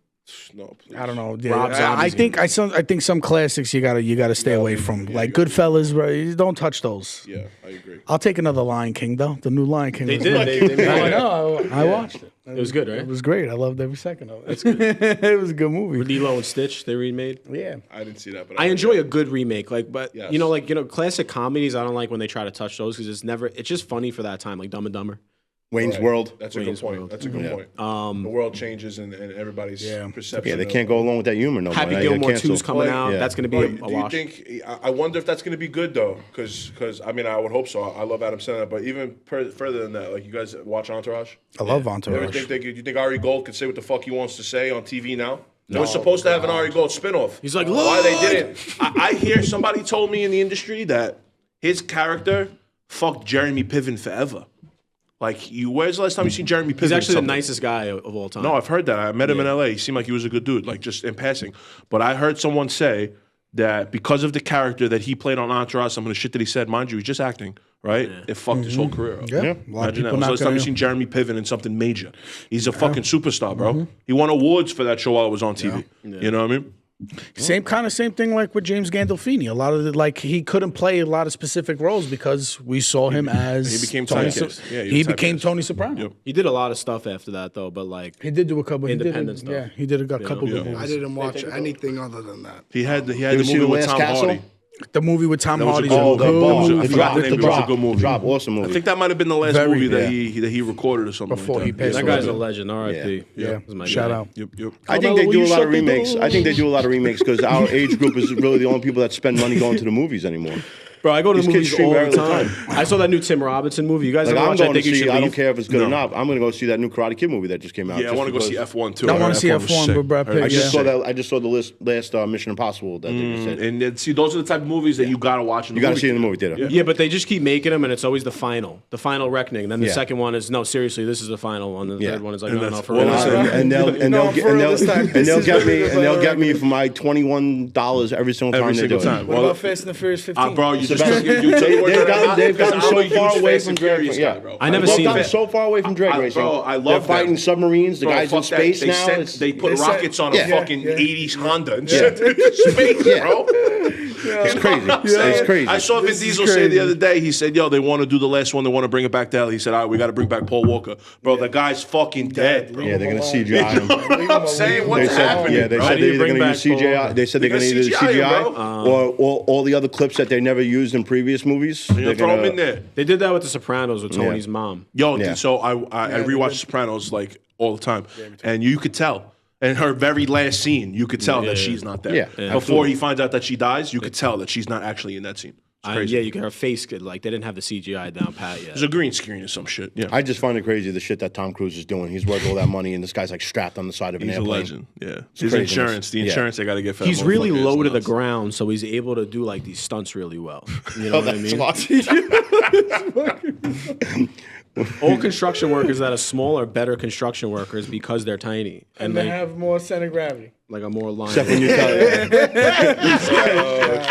No, please. I don't know. Yeah, Rob I Zombie's think some classics you gotta stay away from. Like Goodfellas, bro. You don't touch those. Yeah, I agree. I'll take another Lion King though. The new Lion King. They was did. nice. They made I it. know. I watched it. It was good, right? It was great. I loved every second of it. That's good. It was a good movie. Lilo and Stitch, they remade. Yeah. I didn't see that, but I enjoy a good remake, but Yes. classic comedies. I don't like when they try to touch those because it's just funny for that time, like Dumb and Dumber. Wayne's Right. World. That's a Wayne's good point. World. That's a good point. The world changes and everybody's perception. Yeah, they of- can't go along with that humor no more. Happy Now you got Gilmore 2's canceled. coming out. Yeah. That's going to be Bro, a do wash. you think? I wonder if that's going to be good though, because I mean I would hope so. I love Adam Sandler, but even further than that, like you guys watch Entourage. I love You ever Entourage. think you think Ari Gold could say what the fuck he wants to say on TV now? They were supposed to have an Ari Gold spinoff. He's like, why they "Lord!" didn't? I hear somebody told me in the industry that his character fucked Jeremy Piven forever. Like, where's the last time you seen Jeremy Piven? He's actually the something? nicest guy of all time. No, I've heard that. I met him in LA. He seemed like he was a good dude, like just in passing. But I heard someone say that because of the character that he played on Entourage, some of the shit that he said, mind you, he's just acting, right? It fucked his whole career up. Yeah. A lot of Imagine that. people When's the not last time you gonna- seen Jeremy Piven in something major? He's a fucking superstar, bro. He won awards for that show while it was on TV. You know what I mean? Same thing like with James Gandolfini. A lot of he couldn't play a lot of specific roles because we saw him as He became Tony. typecast. Yeah, he was became typecast. Tony Soprano. Yep. He did a lot of stuff after that, though, but like, He did do a couple. Independent he stuff. Yeah, he did a couple good Yeah. movies. I didn't watch anything other than that. He had the You movie see The with Last Tom Castle? Hardy. The movie with Tom was a Hardy. good movie. The I The forgot Drop. the name, The but it was a Drop. good movie. The Drop. Awesome I movie. think that might have been the last Very, movie yeah. that he recorded or something Before like he that. passed that away. guy's a legend. R.I.P. Yeah. This is my Shout guy. out. Yep. I think they Carmelo, do a you lot shut of the remakes. door. I think they do a lot of remakes because our age group is really the only people that spend money going to the movies anymore. Bro, I go to the These kids movies stream all the every time. I saw that new Tim Robinson movie. You guys Like ever I'm watch? going I think to you see. should I don't leave. care if it's good or No. not. I'm going to go see that new Karate Kid movie that just came out. Yeah, I just want to go see because- F1 too. I wanna see F1 was F1 sick. with Brad Pitt, I just Yeah. saw that. I just saw the last Mission Impossible that they just said. And see, those are the type of movies that you gotta watch in the You got to movie see it in the theater. movie theater. Yeah, but they just keep making them, and it's always the final reckoning. And then the Yeah. second one is no, seriously, this is the final one. The Yeah. third one is like, And no, no, that's- for well, real. listen, And they'll get me for my $21 every single time Every they single do time. it. What about Fast and the Furious 15? Bro, you just Sebastian- you took They've words out of my gotten- mouth they've because gotten I'm so a huge far away Fast from and drag Furious racing. guy, Yeah. bro. I never They've seen gotten that. so far away from drag racing. Bro, I love They're them. fighting submarines. The Bro, guys in fuck that. space They now. They put They sent- rockets on a yeah, fucking yeah. 80s Honda and sent it to space, Yeah. bro. It's crazy. It's crazy. I saw Vin Diesel say the other day, he said, yo, they want to do the last one. They want to bring it back to hell. He said, all right, we got to bring back Paul Walker. Bro, the guy's fucking dead. Bro. Yeah, they're going to CGI him. I'm saying, what's happening? Yeah, they said they're either going to use CGI. They said they're going to either CGI or all the other clips that they never used in previous movies. They're throw them in there. They did that with The Sopranos with Tony's mom. Yo, so I rewatch Sopranos like all the time, and you could tell. In her very last scene, you could tell that she's not there. Yeah, Before absolutely. he finds out that she dies, you could tell that she's not actually in that scene. It's crazy. Yeah, you get her face good. Like they didn't have the CGI down pat yet. There's a green screen or some shit. Yeah, I just find it crazy the shit that Tom Cruise is doing. He's worth all that money, and this guy's like strapped on the side of an he's a airplane. legend. Yeah, his craziness. insurance, the insurance they got to get. For He's that really motherfucker is low to the nuts. ground, so he's able to do like these stunts really well. You know what I mean? All construction workers that are small are better construction workers because they're tiny And they have more center of gravity. like a more line. Except when you tell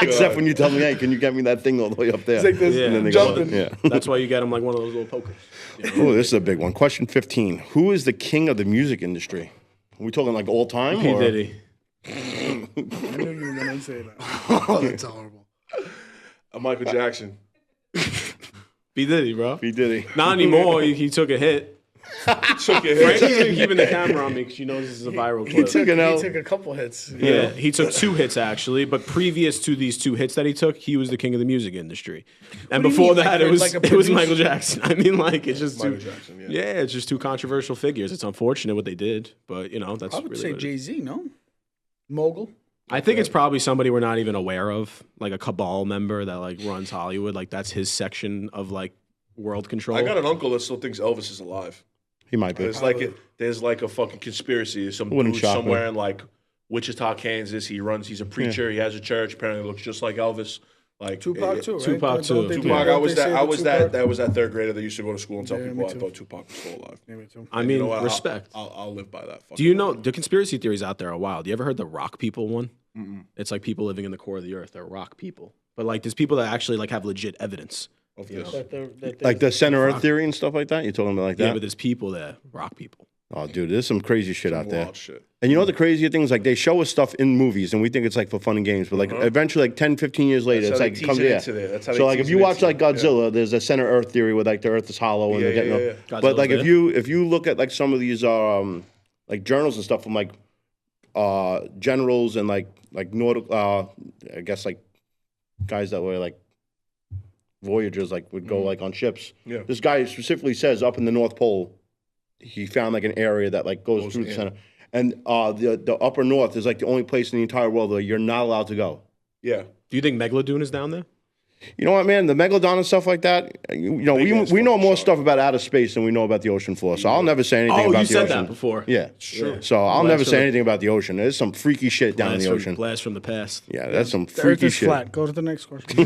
except when you tell me, hey, can you get me that thing all the way up there? It's like this Yeah. And then they jumping. go, yeah. That's why you get them like one of those little pokers. Oh, this is a big one. Question 15. Who is the king of the music industry? Are we talking like all time? P or? Diddy. I knew you were going to say that. Oh, that's horrible. Michael Jackson. P Diddy, bro. P. Diddy. Not anymore. He took a hit. Took it. Frankie's been keeping the camera on me because she knows this is a viral clip. took an He L. took a couple hits. Yeah, he took 2 hits actually, but previous to these 2 hits that he took, he was the king of the music industry. And What do you before mean, that, like it was like a it was producer? Michael Jackson. I mean, like it's just Michael too, Jackson, yeah, it's just 2 controversial figures. It's unfortunate what they did, but you know that's I would really say what it is. Jay-Z, no? Mogul. I think it's probably somebody we're not even aware of, like a cabal member that like runs Hollywood. Like that's his section of like world control. I got an uncle that still thinks Elvis is alive. He might be. There's like a fucking conspiracy. There's some Wouldn't dude shock me. somewhere in like Wichita, Kansas. He's a preacher. He has a church. Apparently looks just like Elvis. Like Tupac, too, right? Tupac, too. Don't they- Tupac. don't I was they say that was that third grader that used to go to school and tell Yeah, people me I too. thought Tupac was still alive. Yeah, me too. I You mean, know what? respect. I'll live by that. Do you know the conspiracy theories out there are wild? You ever heard the rock people one? It's like people living in the core of the earth. They're rock people, but like there's people that actually like have legit evidence. of this? Like the center earth theory and stuff like that? You're talking about like Yeah, that? but there's people there, rock people. Oh, dude, there's some crazy shit out there. Wild shit. And you know the crazier thing is like they show us stuff in movies and we think it's like for fun and games, but like eventually like 10, 15 years later, That's it's how like they it comes tease it yeah. into there. That's how they So like tease if you it watch into like it. Yeah. Godzilla, there's a center earth theory where like the earth is hollow and Yeah, they're getting yeah. But like Godzilla's if you look at like some of these like journals and stuff from like generals and like Nordic I guess like guys that were like voyagers like would go like on ships. Yeah. This guy specifically says up in the North Pole, he found like an area that like goes through the in. center. And the upper north is like the only place in the entire world where you're not allowed to go. Yeah. Do you think Megalodon is down there? You know what, man? The megalodon and stuff like that. You know, we ass know fucking more shark. stuff about outer space than we know about the ocean floor. So I'll never say anything Oh, about you the said ocean. that before. Yeah, True. So I'll Blast never from say the- anything about the ocean. There's some freaky shit down in the ocean. Blast from the past. Yeah, that's some The earth freaky is shit. flat. Go to the next question.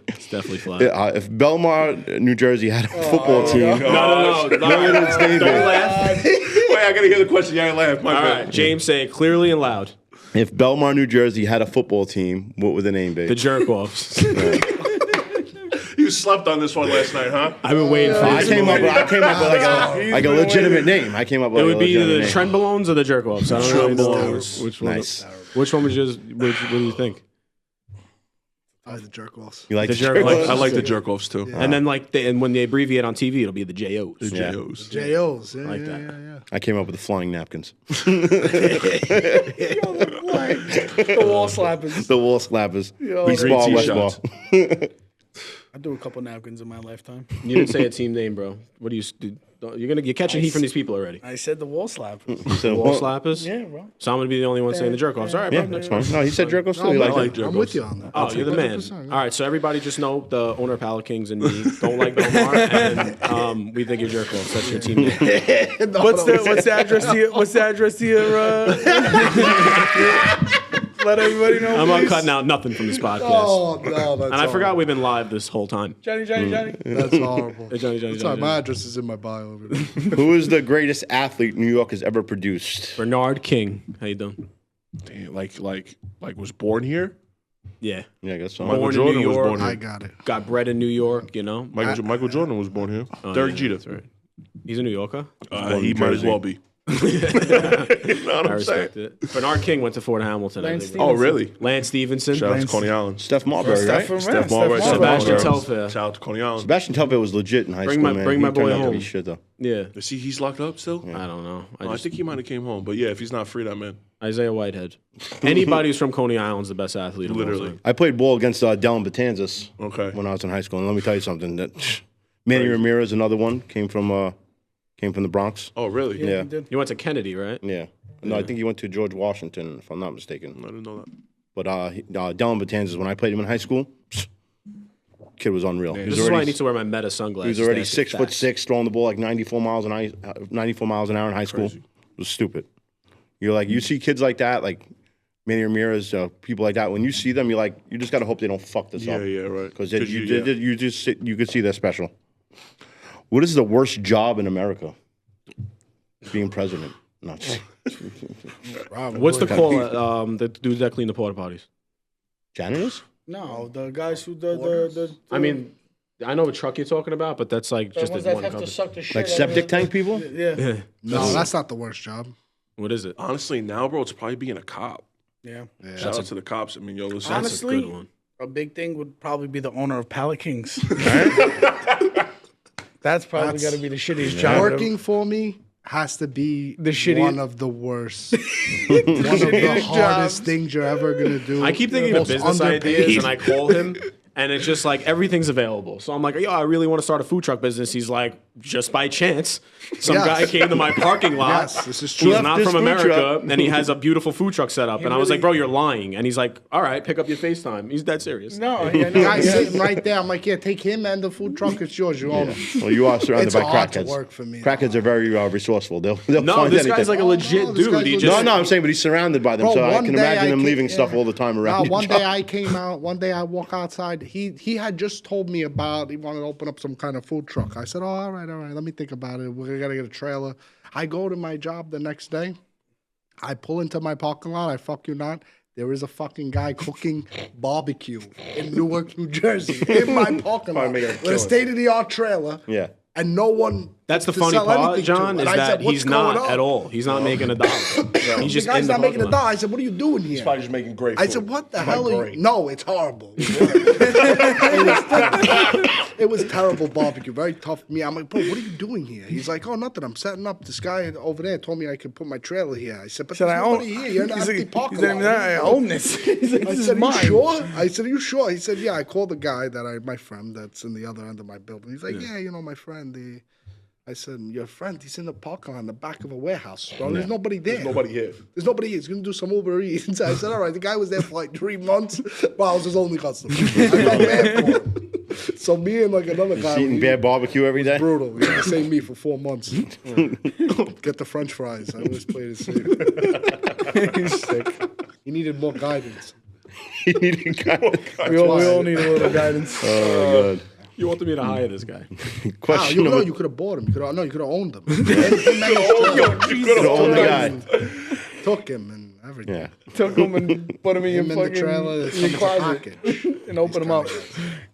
It's definitely flat. If Belmar, New Jersey had a football team, No. Don't laugh. Wait, I gotta hear the question. Yeah, I laughed. My All bad. Mm. right, James, say it clearly and loud. if Belmar, New Jersey had a football team, what would the name be? The jerk offs. You slept on this one last night, huh? I've been waiting for I this. came up with like a legitimate name. I came up with It like would a be either legitimate the name. Trenbalones or the jerk offs. I don't really know Trenbalones. which one. Nice. Which one was just? What do you think? The jerk offs. You like The the jerk jerk offs. I like the jerk offs too. And then and when they abbreviate on TV, it'll be the JOs. Yeah. JOs. JOs. Yeah, Like that. yeah. I came up with the flying napkins. The wall slappers. The wall slappers. Yo. East Green ball, West t-shirts. ball. I do a couple napkins in my lifetime. You didn't say a team name, bro. What do you do? You're catching heat from these people already. I said the wall slappers. So, Wall slappers. Yeah, bro. So I'm gonna be the only one saying the jerk offs. All right, bro. Yeah, that's fine. No, he said jerk offs too. He No, liked like it. jerk I'm with you on that. Oh, you're the man. 100%, All right, so everybody just know the owner of Pallet Kings and me don't like Belmar, and we think you're jerk offs. That's your team name. What's the address to your let everybody know. I'm not please. cutting out nothing from this podcast. Oh, no, that's And I forgot we've been live this whole time. Johnny. That's horrible. Hey, Johnny. That's why my address is in my bio over there. Who is the greatest athlete New York has ever produced? Bernard King. How you doing? Damn, like was born here. Yeah. Yeah, I guess so. Michael Born in Jordan New was York. born here. I got it. Got bred in New York, you know? Michael Jordan was born here. Oh, Derek yeah, Jeter. that's right. He's a New Yorker. He might as well be. You know what I I'm saying? respect it. Bernard King went to Fort Hamilton. I Lance think. Oh, really? Lance Stevenson. Shout out to Coney Island. Steph Marbury, right? Steph Marbury. Sebastian Telfair. Shout out to Coney Island. Sebastian Telfair was legit in high school, man. bring my He boy turned out to home. be shit, though. Yeah. Is he's locked up still? I don't know. I think he might have came home. But yeah, if he's not free, that man. Isaiah Whitehead. Anybody who's from Coney Island's the best athlete. of all Literally. time. I played ball against Dellin Betanzas Okay. when I was in high school. And let me tell you something. That Manny Ramirez, another one, came from the Bronx. Oh, really? Yeah. You went to Kennedy, right? Yeah. No, I think he went to George Washington, if I'm not mistaken. I didn't know that. But Dellin Betanzas, when I played him in high school, kid was unreal. He This was is why I already, need to wear my Meta he sunglasses. was already to actually 6'6", throwing the ball like 94 miles an hour in high school. It was stupid. You're like, you see kids like that, like Manny Ramirez, people like that. When you see them, you're like, you just gotta hope they don't fuck this up. Yeah, right. Because you could see they're special. What is the worst job in America? Being president. No. What's the call? The dudes that clean the porta potties. Janitors? No, the guys who the I mean, I know what truck you're talking about, but that's like the just ones a that one have to company. suck the shit. Like out of septic it. tank people? Yeah, No, that's not the worst job. What is it? Honestly, now, bro, it's probably being a cop. yeah. Shout out to the cops. I mean, yo, listen. Honestly, good one. a big thing would probably be the owner of Pallet Kings. That's probably got to be the shittiest job. Working for me has to be The shitty- one of the worst, one of the hardest things you're ever gonna do. I keep thinking of Most business underpaid. ideas, and I call him, and it's just like everything's available. So I'm like, yo, I really want to start a food truck business. He's like, just by chance, some Yes. guy came to my parking lot. Yes, this is Who's true. Left not this from food America, truck. and he has a beautiful food truck set up. And I was like, bro, you're lying. And he's like, all right, pick up your FaceTime. He's dead serious. No, The guy's sitting right there. I'm like, yeah, take him and the food truck. It's yours. You own it. Well, you are surrounded It's by hard to crackheads. work for me. Crackheads are very resourceful. They'll No, find this anything. guy's like a legit no, this dude. guy's He legit. just No, I'm saying, but he's surrounded by them, Bro, so I one can day imagine him came- leaving stuff yeah. all the time No, around. one your day job. I came out. One day I walk outside. He had just told me about he wanted to open up some kind of food truck. I said, oh, all right. Let me think about it. We're gonna get a trailer. I go to my job the next day. I pull into my parking lot. I fuck you not. There is a fucking guy cooking barbecue in Newark, New Jersey, in my parking lot with a state-of-the-art trailer. Yeah. And no one. That's the to funny sell part, anything to. John, And is I that said, "What's he's not going on?" at all. He's not making a dollar. He's just The guy's in the not making a parking lot. dollar. I said, "What are you doing here?" Probably just making great I food. said, "What the Like hell are great. you?" No, it's horrible. It was terrible barbecue, very tough. Me, I'm like, "Bro, what are you doing here?" He's like, "Oh, nothing. I'm setting up. This guy over there told me I could put my trailer here." I said, "But Said, there's I own. nobody here. You're not He's empty like, parking he's like, lot. I own this. He's like, I this is said, "Are you mine." sure?" I said, "Are you sure?" He said, "Yeah." I called the guy my friend that's in the other end of my building. He's like, "Yeah, my friend." I said, "Your friend, he's in the parking lot in the back of a warehouse, bro. There's nobody there. Nobody here. There's nobody here. He's going to do some Uber Eats." I said, "All right." The guy was there for like 3 months. Well, I was his only customer. I felt bad for him. So me and like another guy. Eating bad barbecue every day. Brutal. He had the same meat for 4 months. Get the French fries. I always played it safe. He's sick. He needed more guidance. He needed guidance. We all need a little guidance. Oh, God. You wanted me to hire this guy. Wow, Question number you could have bought him. You could have owned him. two. Own the guy. Took him and everything. Yeah. Took him and put him in Him your in the fucking trailer. in It's your a closet package. and open them up.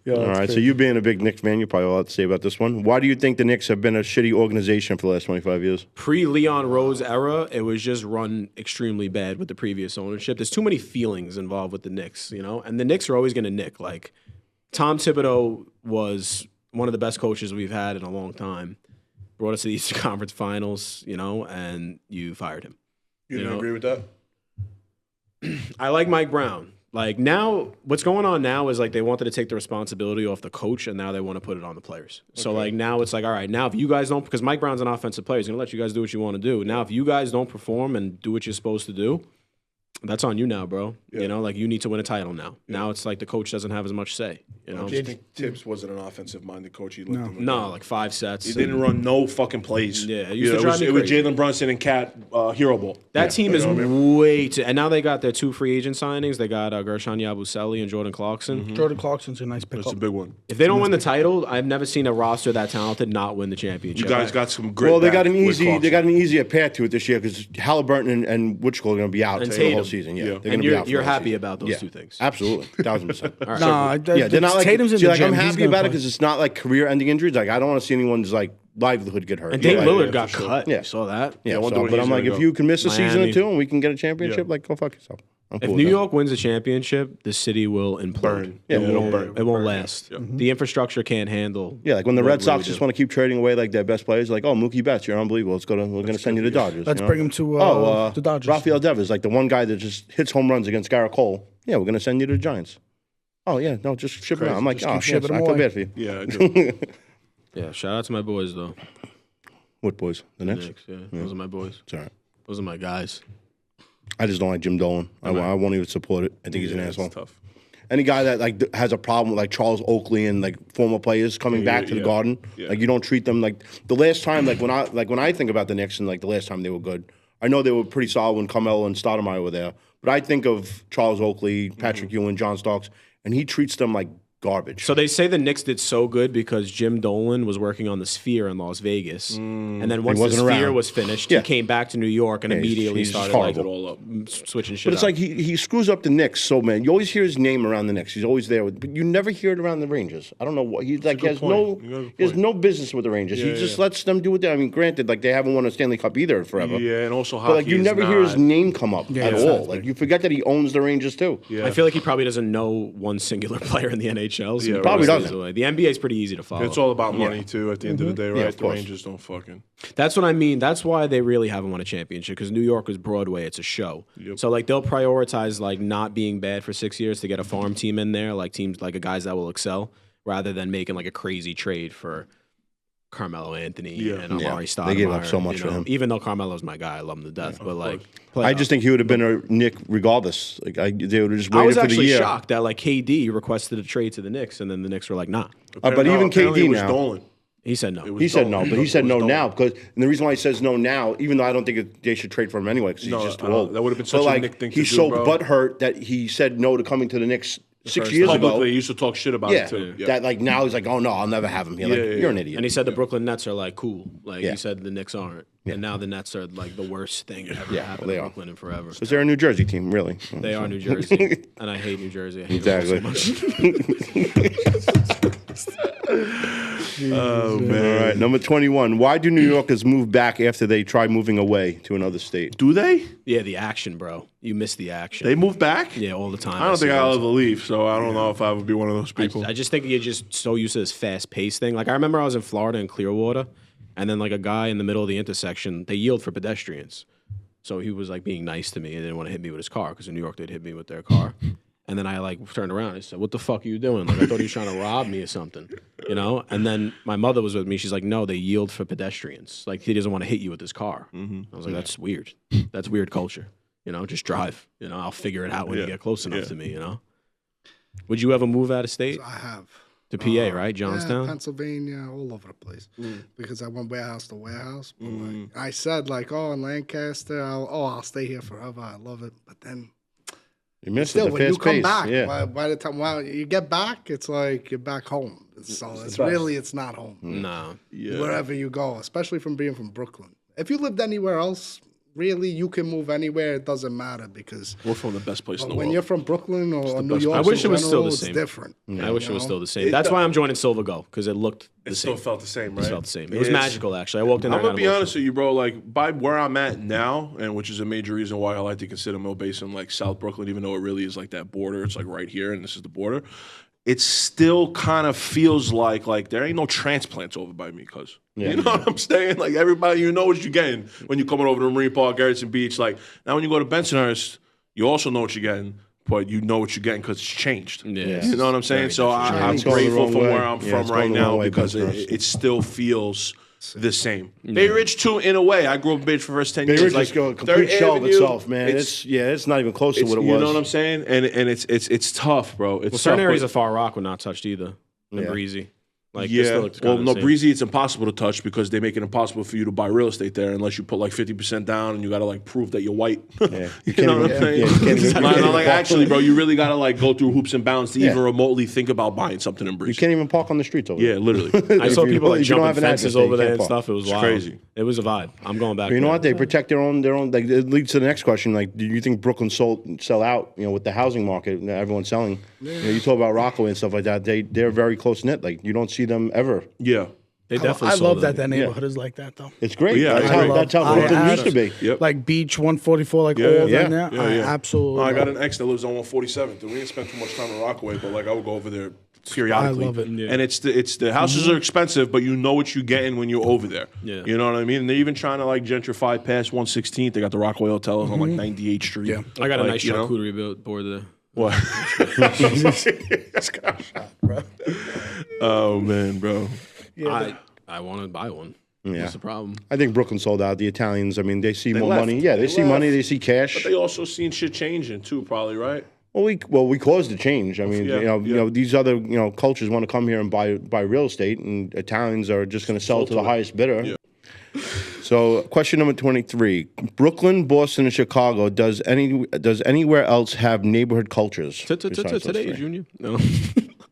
Yo, All right. So you being a big Knicks fan, you probably have a lot to say about this one. Why do you think the Knicks have been a shitty organization for the last 25 years? Pre-Leon Rose era, it was just run extremely bad with the previous ownership. There's too many feelings involved with the Knicks, and the Knicks are always going to nick. Like, Tom Thibodeau was one of the best coaches we've had in a long time. Brought us to the Eastern Conference Finals, and you fired him. You didn't agree with that? I like Mike Brown. Like, now, what's going on now is like they wanted to take the responsibility off the coach, and now they want to put it on the players. So like now it's like, all right, now if you guys don't, because Mike Brown's an offensive player, he's gonna let you guys do what you want to do. Now if you guys don't perform and do what you're supposed to do, that's on you now, bro. Yeah. Like you need to win a title now. Now it's like the coach doesn't have as much say. I just think Tibbs wasn't an offensive-minded coach. He looked No, like 5 sets. He didn't run no fucking plays. Yeah, it used to drive me it was crazy. Jalen Brunson and Cat Hero Ball. That team is You know what I mean? way too. And now they got their 2 free agent signings. They got Gershon Yabusele and Jordan Clarkson. Jordan Clarkson's a nice pickup. That's a big one. If they don't win the title, I've never seen a roster that talented not win the championship. You guys got some grit. Well, they back got with Clarkson. they got an easier path to it this year because Halliburton and Witchcall are going to be out And the whole Tatum. season. Yeah, Yeah. they're And going to be out. for you're the whole happy season. about those Yeah. 2 things. Absolutely, 1,000%. Nah, Yeah, they're not like Tatum's in see, the like gym. I'm He's happy gonna about it play. because it's not like career-ending injuries. Like I don't want to see anyone's like livelihood get hurt. And Dame Lillard yeah, got for sure. cut. Yeah. You saw that? Yeah, I wonder so, where but he's I'm like, gonna if go. you can miss a season Miami. or two and we can get a championship, Yeah. like go fuck yourself. I'm If cool New with that. York wins a championship, the city will implode. Burn. Yeah, it it'll won't, burn. it won't last. Yeah. The infrastructure can't handle. Yeah, like when the what Red we Sox do. just want to keep trading away like their best players, like, oh, Mookie Betts, you're unbelievable. We're going to send you to Dodgers. Let's you know? bring him to the Dodgers. Rafael Devers, like the one guy that just hits home runs against Garrett Cole. Yeah, we're going to send you to the Giants. Oh, yeah, no, just ship him out. I'm like, Just oh, keep shipping I him feel away. bad for you. Yeah, I do. Yeah, shout out to my boys, though. What boys? The Knicks? Knicks, yeah. Those are my boys. It's all right. Those are my guys. I just don't like Jim Dolan. I won't even support it. I think he's an Yeah, asshole. it's tough. Any guy that like has a problem with like Charles Oakley and like former players coming back to the Garden, like you don't treat them like the last time. Like when I think about the Knicks and like the last time they were good, I know they were pretty solid when Carmelo and Stoudemire were there. But I think of Charles Oakley, Patrick Ewing, John Starks, and he treats them like garbage. So they say the Knicks did so good because Jim Dolan was working on the Sphere in Las Vegas, and then once the wasn't Sphere around. was finished, Yeah. he came back to New York and immediately he's started horrible. like It all up. switching shit. But it's up. like he screws up the Knicks so man. You always hear his name around the Knicks. He's always there, but you never hear it around the Rangers. I don't know what he's like. He good has point. You got a good he has point. no business with the Rangers. He just lets them do what they. I mean, granted, like they haven't won a Stanley Cup either forever. Yeah, and also hockey But like you is never hear his not- name come up at all. exactly. Like you forget that he owns the Rangers too. Yeah. I feel like he probably doesn't know one singular player in the NHL. So Yeah, he probably stays doesn't. away. The NBA is pretty easy to follow. It's all about money too. At the end of the day, right? of The course. Rangers don't fucking. That's what I mean. That's why they really haven't won a championship because New York is Broadway. It's a show. So like they'll prioritize like not being bad for 6 years to get a farm team in there, like teams like guys that will excel, rather than making like a crazy trade for Carmelo Anthony and Amari Stoudemire. They gave up so much you for know? him. Even though Carmelo's my guy, I love him to death. But like, I just think he would have been a Nick regardless. Like they would have just I waited was for the actually year. shocked that like KD requested a trade to the Knicks, and then the Knicks were like, nah. But even apparently KD it was now- Dolan. He said no. He said no, but he said no Dolan. now because and the reason why he says no now, even though I don't think they should trade for him anyway because he's No, just too I don't- old. that would have been But, such a like, Nick thing to he's do, so bro. butthurt that he said no to coming to the Knicks 6 years ago. Publicly, he used to talk shit about Yeah, it too. Yeah. that like now he's like, oh no, I'll never have him here. Like Yeah, you're an idiot. And he said the Brooklyn Nets are like cool. Like Yeah. he said the Knicks aren't. And now the Nets are like the worst thing that ever happened they in are. Brooklyn in forever. Because they're a New Jersey team, really. They are New Jersey. And I hate New Jersey. I hate them all Exactly. so much. Oh All man. right, number 21. Why do New Yorkers move back after they try moving away to another state? Do they? Yeah, the action, bro. You miss the action. They move back? Yeah, all the time. I don't see think I'll those. ever leave, so I don't know if I would be one of those people. I just think you're just so used to this fast paced thing. Like I remember I was in Florida in Clearwater, and then like a guy in the middle of the intersection, they yield for pedestrians. So he was like being nice to me and didn't want to hit me with his car because in New York they'd hit me with their car. And then I like turned around and said, "What the fuck are you doing?" Like I thought he was trying to rob me or something, you know. And then my mother was with me. She's like, "No, they yield for pedestrians. Like he doesn't want to hit you with his car." I was like, "That's weird. That's weird culture. You know, just drive. You know, I'll figure it out when you get close enough to me. You know." Would you ever move out of state I have. to PA? Right, Yeah, Johnstown. Pennsylvania, all over the place. Because I went warehouse to warehouse. But like, I said, like, oh, in Lancaster, I'll stay here forever. I love it. But then You missed still, it, the when you fast come pace. back, Yeah. by the time you get back, it's like you're back home. So it's really, it's not home. No. Wherever you go, especially from being from Brooklyn. If you lived anywhere else, really, you can move anywhere. It doesn't matter because We're from the best place in the when world. you're from Brooklyn or New best York, I wish it was still the it's same. different. I wish it was know? still the same. That's why I'm joining Silver Go because it looked the It same. still felt the same, It right? felt the same. It was Yeah, it's- magical, actually. I walked in there. I'm gonna be honest with you, bro. Like by where I'm at now, and which is a major reason why I like to consider Mill Basin like South Brooklyn, even though it really is like that border. It's like right here, and this is the border. It still kind of feels like there ain't no transplants over by me, cuz. You know what I'm saying? Like everybody, you know what you're getting when you're coming over to Marine Park, Gerritsen Beach. Like now, when you go to Bensonhurst, you also know what you're getting. But you know what you're getting because it's changed. Yeah. You know what I'm saying? So I'm It's going the grateful wrong for way. where I'm Yeah, from it's right going the wrong now way, because Bensonhurst. it still feels the same. Bay Ridge too, in a way. I grew up in Bay Ridge for the first 10 Bay years. Ridge Like is a Third complete shell of Avenue, itself, man. It's not even close to what it was. You know what I'm saying? And it's tough, bro. It's Well, certain tough, areas but- of Far Rock were not touched either. And Yeah. Breezy. Like, this Yeah. still looks Well, kinda no, the same. Breezy, it's impossible to touch because they make it impossible for you to buy real estate there unless you put like 50% down and you got to like prove that you're white. Yeah. You know what I'm saying? you can't even- Like, no, like actually, bro, you really got to like go through hoops and bounds to even remotely think about buying something in You Breezy. can't even park on the streets over there. Yeah, literally. I saw If you people like if you don't jumping have an fences address there, over you there can't and park. stuff. It was wild. crazy. It was a vibe. I'm going back. But you know there. what? They protect their own. Like it leads to the next question. Like, do you think Brooklyn sell out? You know, with the housing market, everyone's selling. You know, you talk about Rockaway and stuff like that. They're very close knit. Like you don't see them ever. Yeah. They definitely I sold love that it. neighborhood is like that though. It's great. Yeah, I that's, agree. that's how I Brooklyn love- used to be. Yep. Like Beach 144, like Yeah, all yeah, down there. yeah, I yeah. absolutely. I got love an ex that lives on 147th, and we didn't spend too much time in Rockaway, but like I would go over there periodically. I love it. Yeah. And it's the houses are expensive, but you know what you're getting when you're over there. Yeah. You know what I mean? And they're even trying to like gentrify past 116th. They got the Rockaway hotels on like 98th Street. Yeah. I got a Like, nice you know? charcuterie board there. What? Oh man, bro. I want to buy one. Yeah. What's the problem? I think Brooklyn sold out. The Italians, I mean, they see more left. money. Yeah, they see left. money. They see cash. But they also seen shit changing too, probably, right? Well, we caused the change. I mean, Yeah, you know, these other cultures want to come here and buy real estate, and Italians are just going to sell to the highest bidder. Yeah. So, question number 23: Brooklyn, Boston, and Chicago. Does anywhere else have neighborhood cultures? besides those Today, three? Junior. No,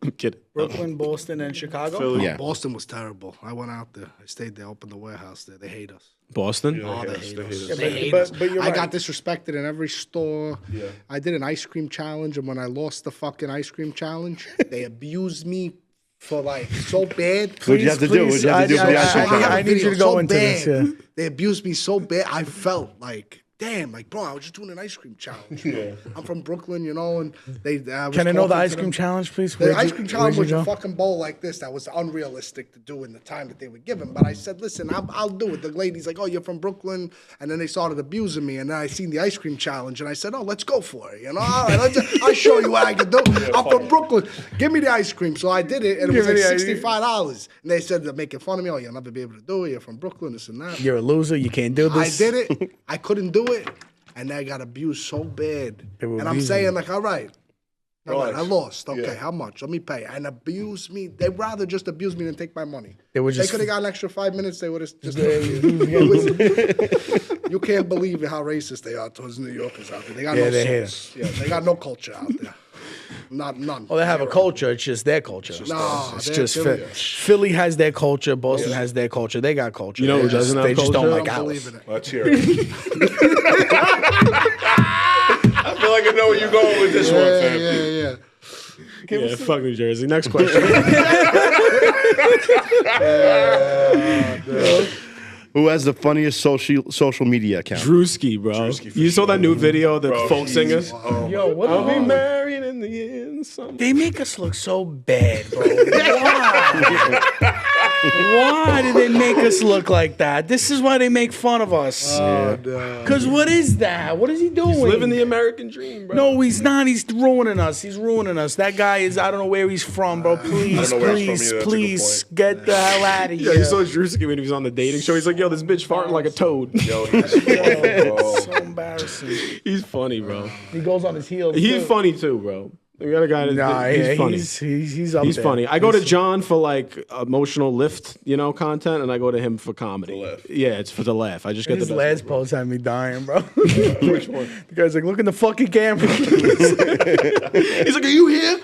I'm kidding. Brooklyn, Boston, and Chicago. Philly. Yeah. Boston was terrible. I went out there. I stayed there, opened the warehouse there. They hate us. Boston. Oh, they hate us. They hate but- us. but you're I right. got disrespected in every store. Yeah. I did an ice cream challenge, and when I lost the fucking ice cream challenge, they abused me for like so bad. What'd you have to do? What'd you have to do for the ice cream I have challenge? a I need you video to go so into this, bad. yeah. They abused me so bad. I felt like, damn, like, bro, I was just doing an ice cream challenge. You know? I'm from Brooklyn, and they. Was Can I know the talking ice to cream them. challenge, please? The Where'd ice you- cream challenge where'd was you a go? fucking bowl like this that was unrealistic to do in the time that they were given. But I said, listen, I'll do it. The lady's like, oh, you're from Brooklyn. And then they started abusing me. And then I seen the ice cream challenge. And I said, oh, let's go for it. All right, I'll show you what I can do. I'm from Brooklyn. Give me the ice cream. So I did it. And it was Give like me the $65. And they said they're making fun of me. Oh, you'll never be able to do it. You're from Brooklyn, this and that. You're a loser. You can't do I this. did it. I couldn't do it. And I got abused so bad. They were And I'm abusing saying, you. like, all right, Relax. I lost. Okay, Yeah. how much? Let me pay. And abuse me. They'd rather just abuse me than take my money. They were just- could have got an extra 5 minutes. They would have just. You can't believe how racist they are towards New Yorkers out there. They got Yeah, no they hate sauce. Yeah, they got no culture out there. None. Well, they have a culture. It's just their culture. No, it's they're just Philly. Philly has their culture. Boston has their culture. They got culture. You know They who just- doesn't have They just don't culture? like I don't ours. believe in it. Let's hear it. I feel like I know where you're going with this one, fam. Yeah. Yeah, fuck New Jersey. Next question. Who has the funniest social media account? Drewski, bro. You saw that new video of the folk singers? Yo, what I'll the be married in the end. They make us look so bad, bro. Why? Why do they make us look like that? This is why they make fun of us. Because what is that? What is he doing? Living the American dream, bro. No, he's not. He's ruining us. He's ruining us. That guy is, I don't know where he's from, bro. Please, know where he's from please, either. That's a good please, point. get the hell out of Yeah, here. you saw Drewski when he was on the dating show. He's like, yo, this bitch farting like a toad. Yo, he's bro. so embarrassing. He's funny, bro. He goes on his heels. He's too. funny too, bro. We got a guy Nah, that's yeah, funny. he's up He's there. funny. I go to John for like emotional lift, content, and I go to him for comedy. The laugh. Yeah, it's for the laugh. I just get His the last best. post had me dying, bro. Which one? The guy's like, look in the fucking camera. He's like, are you here?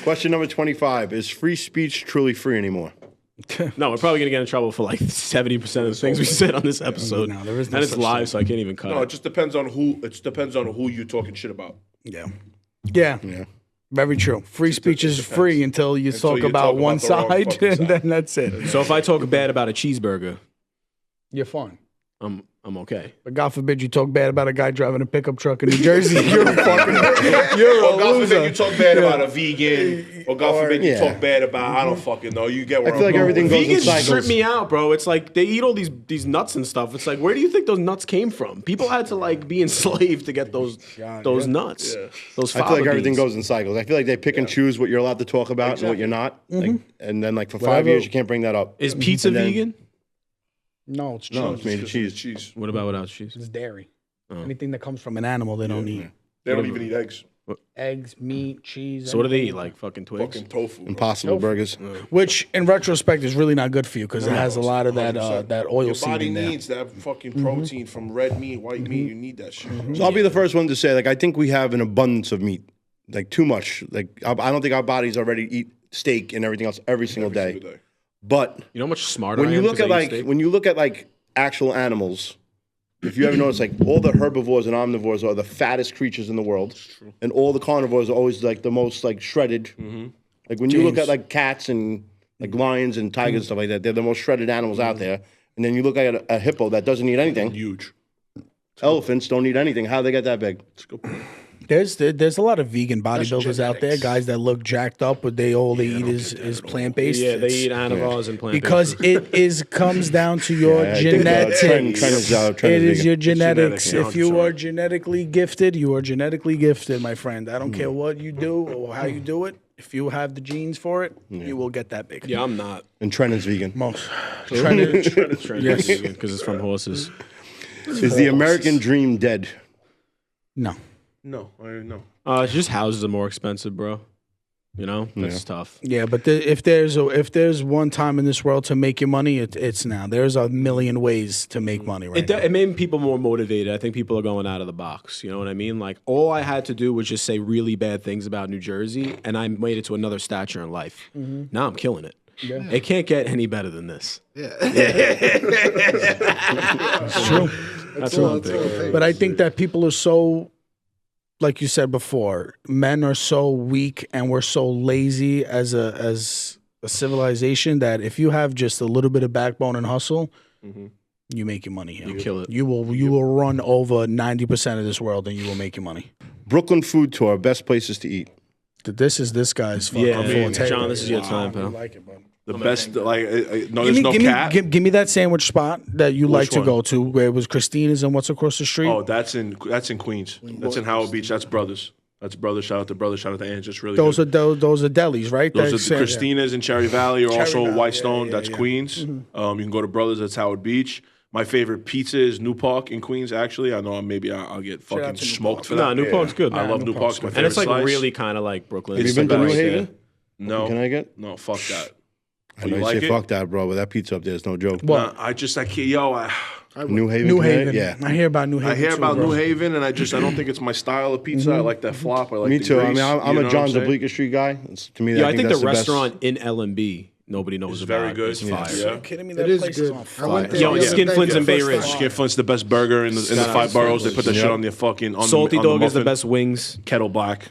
Question number 25: Is free speech truly free anymore? No, we're probably gonna get in trouble for like 70% of the things we said on this episode. No, there is no and it's such live, thing. so I can't even cut No, it. it just depends on who. It depends on who you're talking shit about. Yeah. Very true. Free speech is free until you talk you about talk one about the wrong side, fucking and side. then that's it. So if I talk bad about a cheeseburger, You're fine. I'm okay. But God forbid you talk bad about a guy driving a pickup truck in New Jersey. You're a fucking. You're Or a God loser. forbid you talk bad about a vegan. Or God forbid you Yeah. talk bad about, I don't fucking know. You get where I feel I'm like going. everything goes in Vegans cycles. strip me out, bro. It's like they eat all these nuts and stuff. It's like, where do you think those nuts came from? People had to like be enslaved to get those nuts. Those I feel like fava everything beans. goes in cycles. I feel like they pick and choose what you're allowed to talk about and what you're not. Like, and then, like, for 5 years, you can't bring that up. Is pizza And then- vegan? No, it's No, true. it's made of cheese. Cheese. What about without cheese? It's dairy. Anything that comes from an animal, they don't eat. They don't even eat eggs. Eggs, meat, cheese. So what do they eat? anything. Like fucking twigs? Fucking tofu. bro. Impossible burgers. Which, in retrospect, is really not good for you because it has a lot of that 100%. that oil Your seed body in there. needs that fucking protein from red meat, white meat. You need that shit. bro. So I'll be the first one to say, like, I think we have an abundance of meat, like too much. Like, I don't think our bodies are ready to eat steak and everything else every single day. Every day. But You know how much smarter when I you am look 'cause at I eat like steak? when you look at like actual animals, if you ever notice, like all the herbivores and omnivores are the fattest creatures in the world, and all the carnivores are always like the most like shredded. Like when you look James. at like cats and like lions and tigers and stuff like that. They're the most shredded animals out there. And then you look at a hippo that doesn't eat anything. Huge. Elephants don't eat anything. How they get that big? There's a lot of vegan bodybuilders out there, guys that look jacked up, but they eat is plant based. Yeah, they eat animals and plant because it comes down to your genetics. Trend is It is vegan. your genetics. genetics, If you 100%. are genetically gifted, you are genetically gifted, my friend. I don't care what you do or how you do it. If you have the genes for it, you will get that big. Yeah, I'm not. And Trent is vegan. Most. Yes, because it's from horses. Is the American dream dead? No. No, no. It's just houses are more expensive, bro. You know, that's tough. Yeah, but if there's one time in this world to make your money, it's now. There's a million ways to make money right now. It made people more motivated. I think people are going out of the box. You know what I mean? Like, all I had to do was just say really bad things about New Jersey, and I made it to another stature in life. Now I'm killing it. Yeah. It can't get any better than this. Yeah. It's true. That's what I'm thinking. But I think that people are so, like you said before, men are so weak and we're so lazy as a civilization that if you have just a little bit of backbone and hustle, you make your money. You kill it. You will run over 90% of this world and you will make your money. Brooklyn food tour, best places to eat. This is this guy's fucking forte. John, this is your time, I pal. like it, bud. The best, like, no, there's no cat. Give me that sandwich spot that you like to one? go to, where it was Christina's and what's across the street. Oh, that's in Queens. That's in Howard Beach. That's Brothers. That's Brothers. Shout out to Brothers. Shout out to Ange. It's really those good. are those are delis, right? Those That's- are Christina's in Cherry Valley, or also Valley, Whitestone. yeah, That's yeah. Queens. You can go to Brothers. That's Howard Beach. My favorite pizza is New Park in Queens. Actually, I know I'll get fucking out to New smoked Park. for that. Nah, New Park's good. I man. love New Park's my favorite And it's like slice. really kind of like Brooklyn. Have you It's been the to New best, Haven? No, Connecticut? no, fuck that. I know you say fuck that, bro, but that pizza up there is no joke. Nah, I can't. New Haven? New Connecticut? Haven. Yeah. I hear about New Haven. I hear too, about bro. New Haven, and I don't think it's my style of pizza. I like that flop. I like Me the too. I grease, mean, I'm you a know John what I'm saying? Bleecker Street guy. To me, Yeah, I think that's the best. restaurant in LMB nobody knows It's about. very good. It's fire. Yeah. Are you kidding me? That is place good. is on I fire. went there Yo, the other Skinflint's day in for the Bay first Ridge. time. Skinflint's the best burger in the Shout out five to boroughs. They put that Skinflint's. shit on the fucking on Salty the, on Dog the is the muffin. best wings. Kettle Black.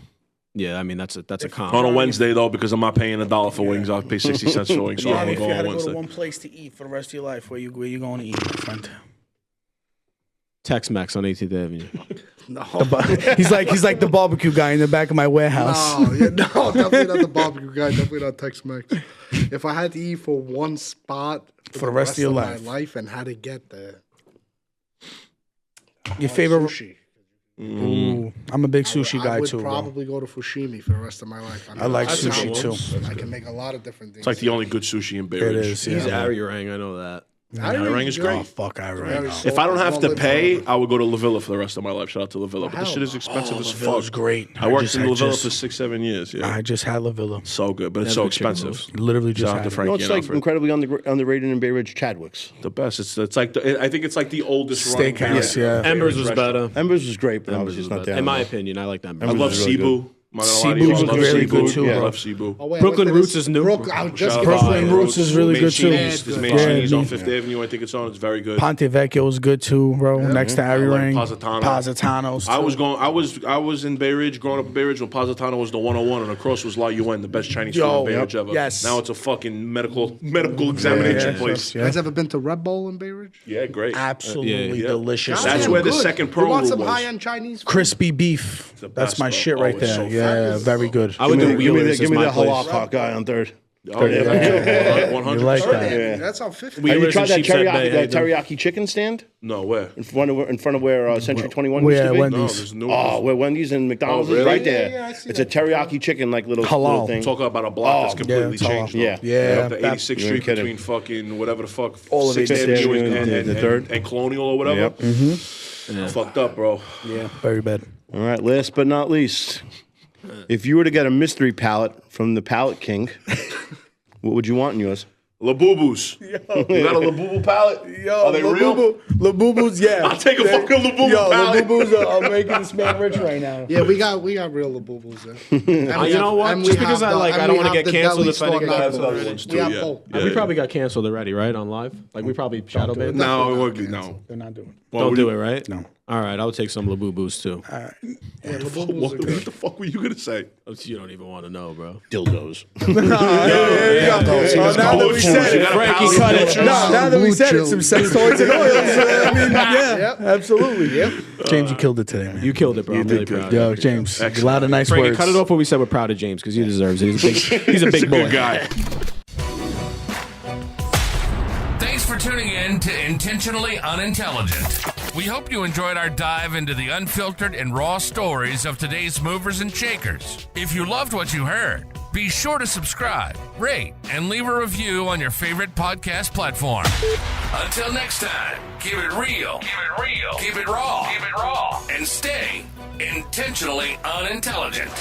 Yeah, I mean that's a comp. On a Wednesday though, because I'm not paying $1 for wings. I'll pay 60 cents for wings. So Yeah, I'm if you going had on to go to Wednesday. one place to eat for the rest of your life, where you going to eat, my friend? Tex-Mex on 18th Avenue. No. He's like the barbecue guy in the back of my warehouse. No, definitely not the barbecue guy. Definitely not Tex-Mex. If I had to eat for one spot For the rest of your my life. life and had to get there, Your favorite? sushi. Ooh, I'm a big sushi I guy would too, bro. probably go to Fushimi for the rest of my life. I like That's a sushi good too. one. I can make a lot of different things. It's like the only good sushi in Bay It Ridge. is. He's Yeah. Arirang, I know that. Arirang is Oh great. fuck, I Very right. salty. If I don't have to Well, pay, live I would go to La Villa for the rest of my life. Shout out to La Villa. But this hell shit is no. expensive as La Villa's fuck. great. I worked in La Villa just- for 6-7 years. Yeah, I just had La Villa. so good, but it's Never so chicken expensive. roast. Literally just Shout out had to it. Frankie No, it's and like Alfred. incredibly underrated in Bay Ridge, Chadwick's. The best. It's like I think it's like the oldest Steakhouse, yeah. Embers was better. Embers was great, but I was Embers just was not better. there. In my opinion, I like that. I love is really Cebu. I'm not gonna lie to you, Cebu's I love really Cebu. good too, Yeah, I bro. love Cebu. Oh, wait, I Brooklyn went to Roots this- is new. I was just Shout out getting to Brooklyn Fire Roots is really Main good, too. Chinese. There's Main Yeah, Chinese on me- 5th Avenue. I think it's on. It's very good. Ponte Vecchio was good too, bro. Next to I like Arirang. Positano. Positano's. I too. was in Bay Ridge, growing up in Bay Ridge when Positano was the 101 and across was La Yuen, the best Chinese food in Bay Ridge ever. yes. Now it's a fucking medical examination place. You guys ever been to Red Bull in Bay Ridge? Yeah, great. absolutely Yeah. delicious. That's Damn where the good. second pro You want room some was. high-end Chinese food? Crispy beef. the That's best, my bro. shit Oh, right it's there. so Yeah, very good. I would do Give me Wheelers the as my place. halal cock guy on third. Oh, yeah. You 100%. like that? Yeah. That's on 50. Have you Wheelers tried and that Sheepshead Bay, teriyaki chicken stand No, where? in front of where Century 21 Where used to be? Wendy's? No, there's no. Oh, where Wendy's and McDonald's Oh, is really? right there. Yeah, I see It's a that. teriyaki chicken like little Halal. thing. Talk about a block that's completely it's all- changed. Yeah. though. Yeah, Up to that- 86th You ain't Street kidding. between fucking whatever the fuck, All of it. 6th Avenue and the third. and Colonial or whatever. Yep. Fucked up, bro. Yeah, very bad. All right, last but not least, if you were to get a mystery pallet from the Pallet King, what would you want in yours? Labubu's. You got a Labubu palette? Yo, Are they real? Labubu's, yeah. I'll take a fucking Labubu Yo, palette. Labubu's are making this man rich right now. Yeah, we got real Labubus there. You know what? Just because I don't want to get canceled if I get canceled other already. ones We too, have yeah. both. Yeah, We yeah. probably got canceled already, right? On live? Like we probably shadow banned. No, it would be no. They're not doing it. Well, Don't do it, right? No. All right, I would take some Labubu's too. Yeah, Labubu's What the fuck were you gonna say? You don't even want to know, bro. Dildos. Now that we said it, Frankie, cut it. now that we said it, some sex toys and oils. I mean, yeah, Yep. absolutely. Yep. James, you killed it today, man. You killed it, bro. I'm really proud. Yo, James, a lot of nice Frankie, words. cut it off what we said. We're proud of James because he deserves it. He's a big boy. Good guy. Thanks for tuning in to Intentionally Unintelligent. We hope you enjoyed our dive into the unfiltered and raw stories of today's movers and shakers. If you loved what you heard, be sure to subscribe, rate, and leave a review on your favorite podcast platform. Until next time, keep it real, keep it raw, and stay intentionally unintelligent.